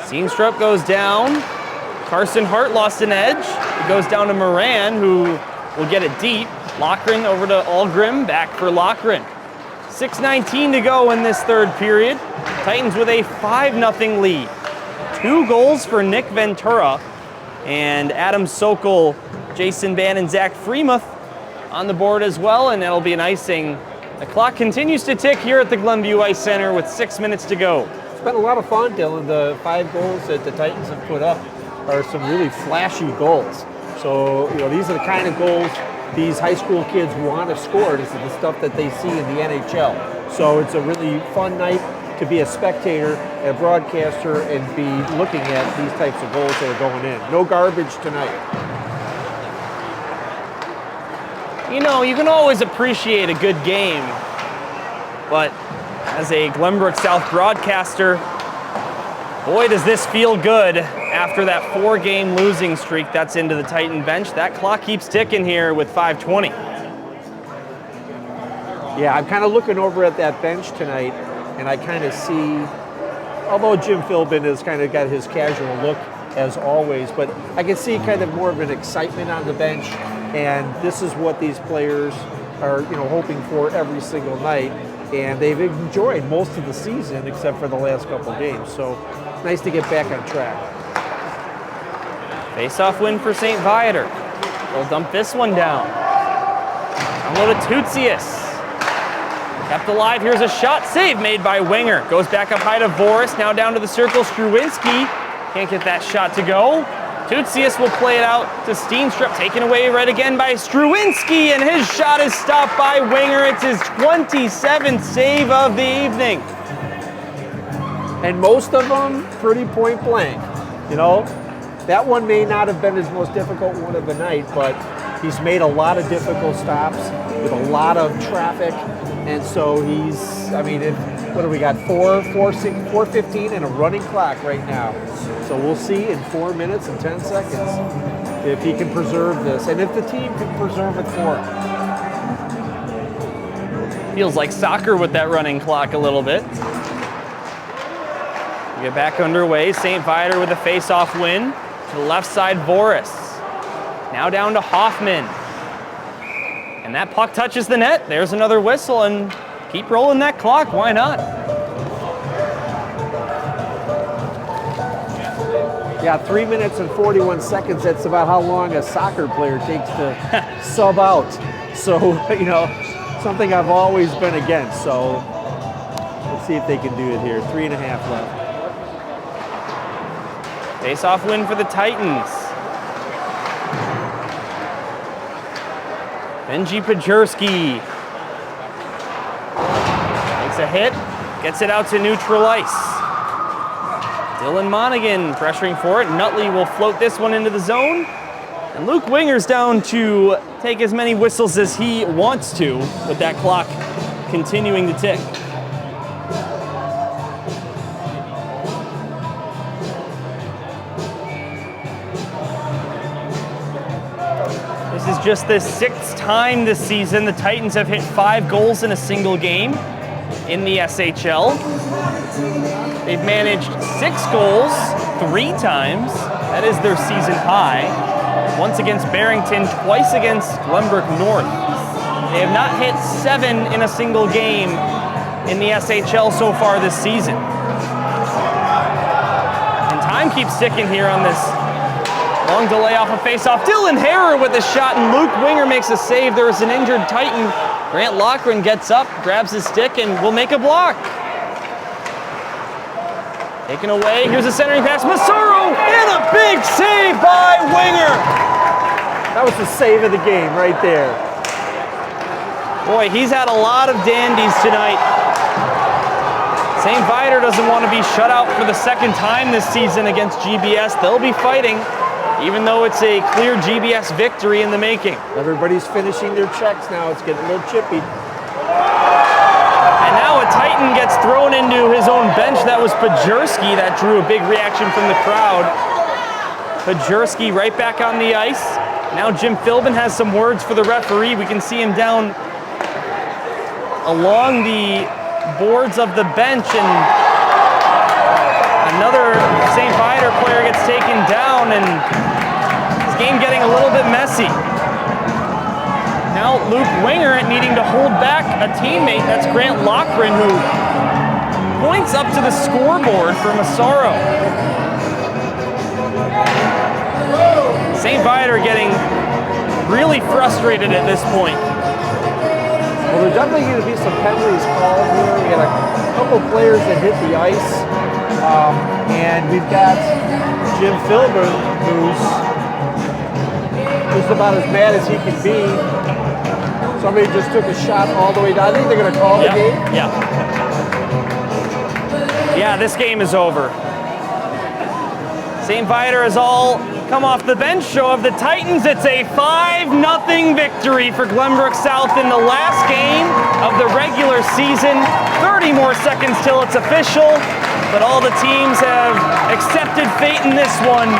Speaker 1: Steenstrup goes down. Carson Hart lost an edge. It goes down to Moran, who will get it deep. Loughran over to Algrim, back for Loughran. 6:19 to go in this third period. Titans with a 5-0 lead. 2 goals for Nick Ventura, and Adam Sokol, Jason Bannon, Zach Freemuth on the board as well, and that'll be an icing. The clock continues to tick here at the Glenview Ice Center with 6 minutes to go.
Speaker 2: It's been a lot of fun, Dylan. The 5 goals that the Titans have put up are some really flashy goals. So, these are the kind of goals these high school kids want to score. This is the stuff that they see in the NHL. So it's a really fun night to be a spectator, a broadcaster, and be looking at these types of goals that are going in. No garbage tonight.
Speaker 1: You can always appreciate a good game, but as a Glenbrook South broadcaster, boy, does this feel good after that 4-game losing streak that's into the Titan bench. That clock keeps ticking here with 5:20.
Speaker 2: Yeah, I'm kind of looking over at that bench tonight, and I kind of see, although Jim Philbin has kind of got his casual look as always, but I can see kind of more of an excitement on the bench, and this is what these players are, hoping for every single night, and they've enjoyed most of the season except for the last couple games. So nice to get back on track.
Speaker 1: Face-off win for St. Viator. They'll dump this one down. Download to Tutsius. Kept alive. Here's a shot save made by Winger. Goes back up high to Voris. Now down to the circle. Struwinski can't get that shot to go. Tutsius will play it out to Steenstrup. Taken away right again by Struwinski, and his shot is stopped by Winger. It's his 27th save of the evening.
Speaker 2: And most of them pretty point blank. That one may not have been his most difficult one of the night, but he's made a lot of difficult stops with a lot of traffic. And so what do we got? 4:15 and a running clock right now. So we'll see in 4 minutes and 10 seconds if he can preserve this and if the team can preserve it for him.
Speaker 1: Feels like soccer with that running clock a little bit. We get back underway. St. Viator with a face-off win. To the left side, Voris. Now down to Hoffman. And that puck touches the net. There's another whistle, and keep rolling that clock. Why not?
Speaker 2: Yeah, 3 minutes and 41 seconds. That's about how long a soccer player takes to sub out. So, something I've always been against. So, let's see if they can do it here. 3.5 left.
Speaker 1: Face-off win for the Titans. Benji Pajurski takes a hit, gets it out to neutral ice. Dylan Monaghan pressuring for it. Nutley will float this one into the zone. And Luke Winger's down to take as many whistles as he wants to with that clock continuing to tick. This is just the 6th time this season the Titans have hit 5 goals in a single game in the SHL. They've managed 6 goals 3 times. That is their season high. Once against Barrington, twice against Glenbrook North. They have not hit 7 in a single game in the SHL so far this season. And time keeps ticking here on this long delay off a face-off. Dylan Harrer with a shot, and Luke Winger makes a save. There is an injured Titan. Grant Loughran gets up, grabs his stick, and will make a block. Taken away. Here's a centering pass. Massaro, and a big save by Winger.
Speaker 2: That was the save of the game right there.
Speaker 1: Boy, he's had a lot of dandies tonight. St. Viator doesn't want to be shut out for the 2nd time this season against GBS. They'll be fighting, even though it's a clear GBS victory in the making.
Speaker 2: Everybody's finishing their checks now. It's getting a little chippy.
Speaker 1: And now a Titan gets thrown into his own bench. That was Pajurski. That drew a big reaction from the crowd. Pajurski right back on the ice. Now Jim Philbin has some words for the referee. We can see him down along the boards of the bench, and another St. Viator player gets taken down, and this game getting a little bit messy. Now Luke Winger needing to hold back a teammate, that's Grant Lochran, who points up to the scoreboard for Massaro. St. Viator getting really frustrated at this point.
Speaker 2: Well, there's definitely going to be some penalties called here. We got a couple players that hit the ice, and we've got Jim Philbin, who's just about as mad as he can be. Somebody just took a shot all the way down. I think they're going to call the game.
Speaker 1: Yeah, this game is over. St. Viator has all come off the bench. Show of the Titans. It's a 5-0 victory for Glenbrook South in the last game of the regular season. 30 more seconds till it's official, but all the teams have accepted fate in this one.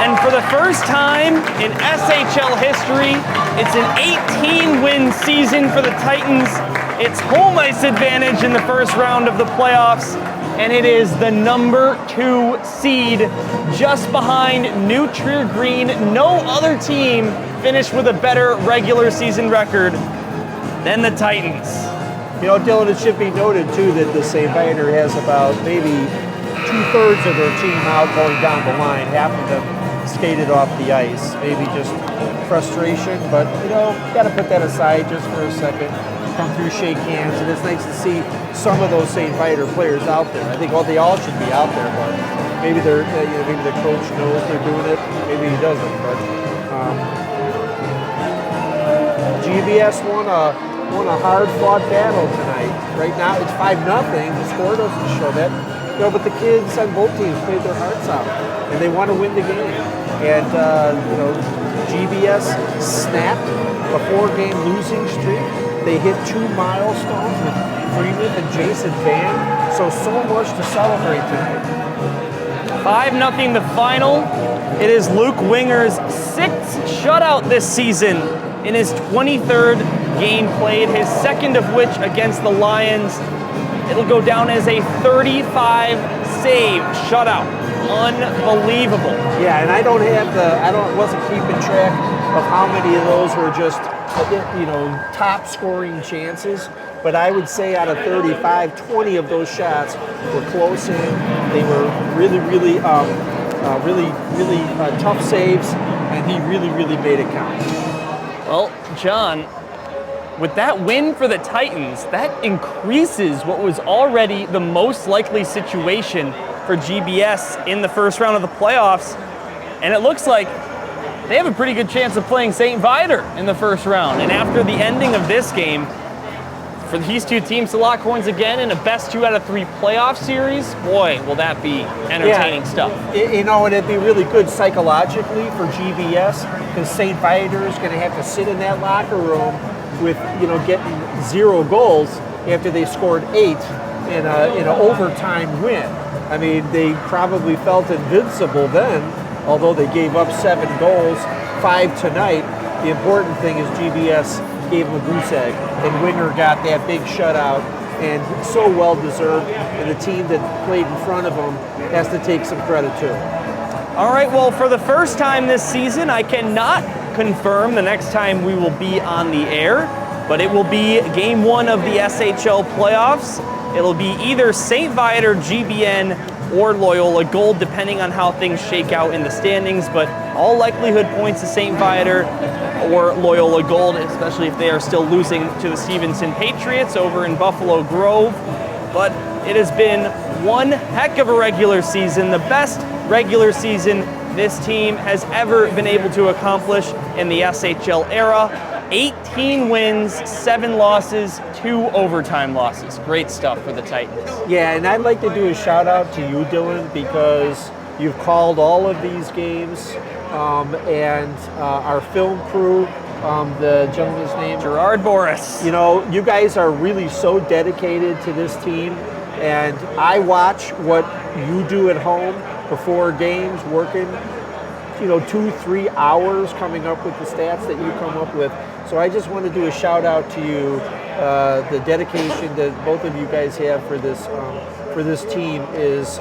Speaker 1: And for the first time in SHL history, it's an 18-win season for the Titans. It's home ice advantage in the first round of the playoffs, and it is the number 2 seed, just behind New Trier Green. No other team finished with a better regular season record than the Titans.
Speaker 2: You know, Dylan, it should be noted, too, that the St. Viator has about maybe 2/3 of their team out going down the line. Half of them skated off the ice. Maybe just frustration, but, you know, got to put that aside just for a second. Come through, shake hands, and it's nice to see some of those St. Viator players out there. I think they all should be out there, but maybe they're, maybe the coach knows they're doing it, maybe he doesn't. But GBS won a hard-fought battle tonight. Right now, it's 5-0. The score doesn't show that, but the kids on both teams played their hearts out, and they want to win the game. And GBS snapped a 4-game losing streak. They hit 2 milestones with Freeman and Jason Van. So much to celebrate tonight.
Speaker 1: 5-0 the final. It is Luke Winger's 6th shutout this season in his 23rd game played, his second of which against the Lions. It'll go down as a 35-save shutout. Unbelievable.
Speaker 2: Yeah, and I wasn't keeping track of how many of those were just top scoring chances, but I would say out of 35, 20 of those shots were close in. They were really tough saves, and he really made it count.
Speaker 1: Well, John, with that win for the Titans, that increases what was already the most likely situation for GBS in the first round of the playoffs, and it looks like they have a pretty good chance of playing St. Viator in the first round. And after the ending of this game, for these two teams to lock horns again in a best 2 out of 3 playoff series, boy, will that be entertaining stuff.
Speaker 2: And it'd be really good psychologically for GBS, because St. Viator is going to have to sit in that locker room with, getting 0 goals after they scored 8 in an overtime win. I mean, they probably felt invincible then, although they gave up 7 goals, 5 tonight. The important thing is GBS gave them a goose egg, and Winger got that big shutout, and so well-deserved, and the team that played in front of them has to take some credit too.
Speaker 1: All right, well, for the first time this season, I cannot confirm the next time we will be on the air, but it will be Game 1 of the SHL playoffs. It'll be either St. Viator, GBN, or Loyola Gold, depending on how things shake out in the standings, but all likelihood points to St. Viator or Loyola Gold, especially if they are still losing to the Stevenson Patriots over in Buffalo Grove. But it has been one heck of a regular season, the best regular season this team has ever been able to accomplish in the SHL era. 18 wins, 7 losses, 2 overtime losses. Great stuff for the Titans.
Speaker 2: Yeah, and I'd like to do a shout out to you, Dylan, because you've called all of these games, and our film crew, the gentleman's name?
Speaker 1: Gerard Boris.
Speaker 2: You guys are really so dedicated to this team, and I watch what you do at home before games, working 2-3 hours coming up with the stats that you come up with. So I just want to do a shout out to you, the dedication that both of you guys have for for this team is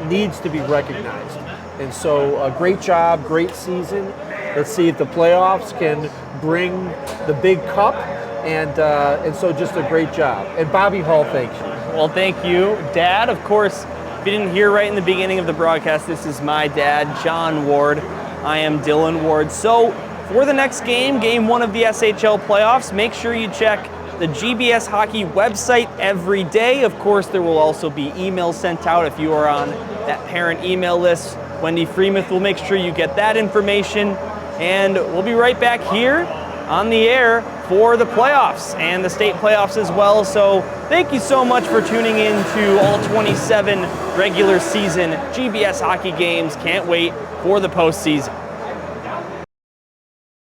Speaker 2: needs to be recognized. And so a great job, great season. Let's see if the playoffs can bring the big cup, and so just a great job. And Bobby Hall, thank you.
Speaker 1: Well, thank you, Dad. Of course, if you didn't hear right in the beginning of the broadcast, this is my dad, John Ward. I am Dylan Ward. So for the next game, game 1 of the SHL playoffs, make sure you check the GBS Hockey website every day. Of course, there will also be emails sent out if you are on that parent email list. Wendy Freemuth will make sure you get that information. And we'll be right back here on the air for the playoffs and the state playoffs as well. So thank you so much for tuning in to all 27 regular season GBS hockey games. Can't wait for the postseason.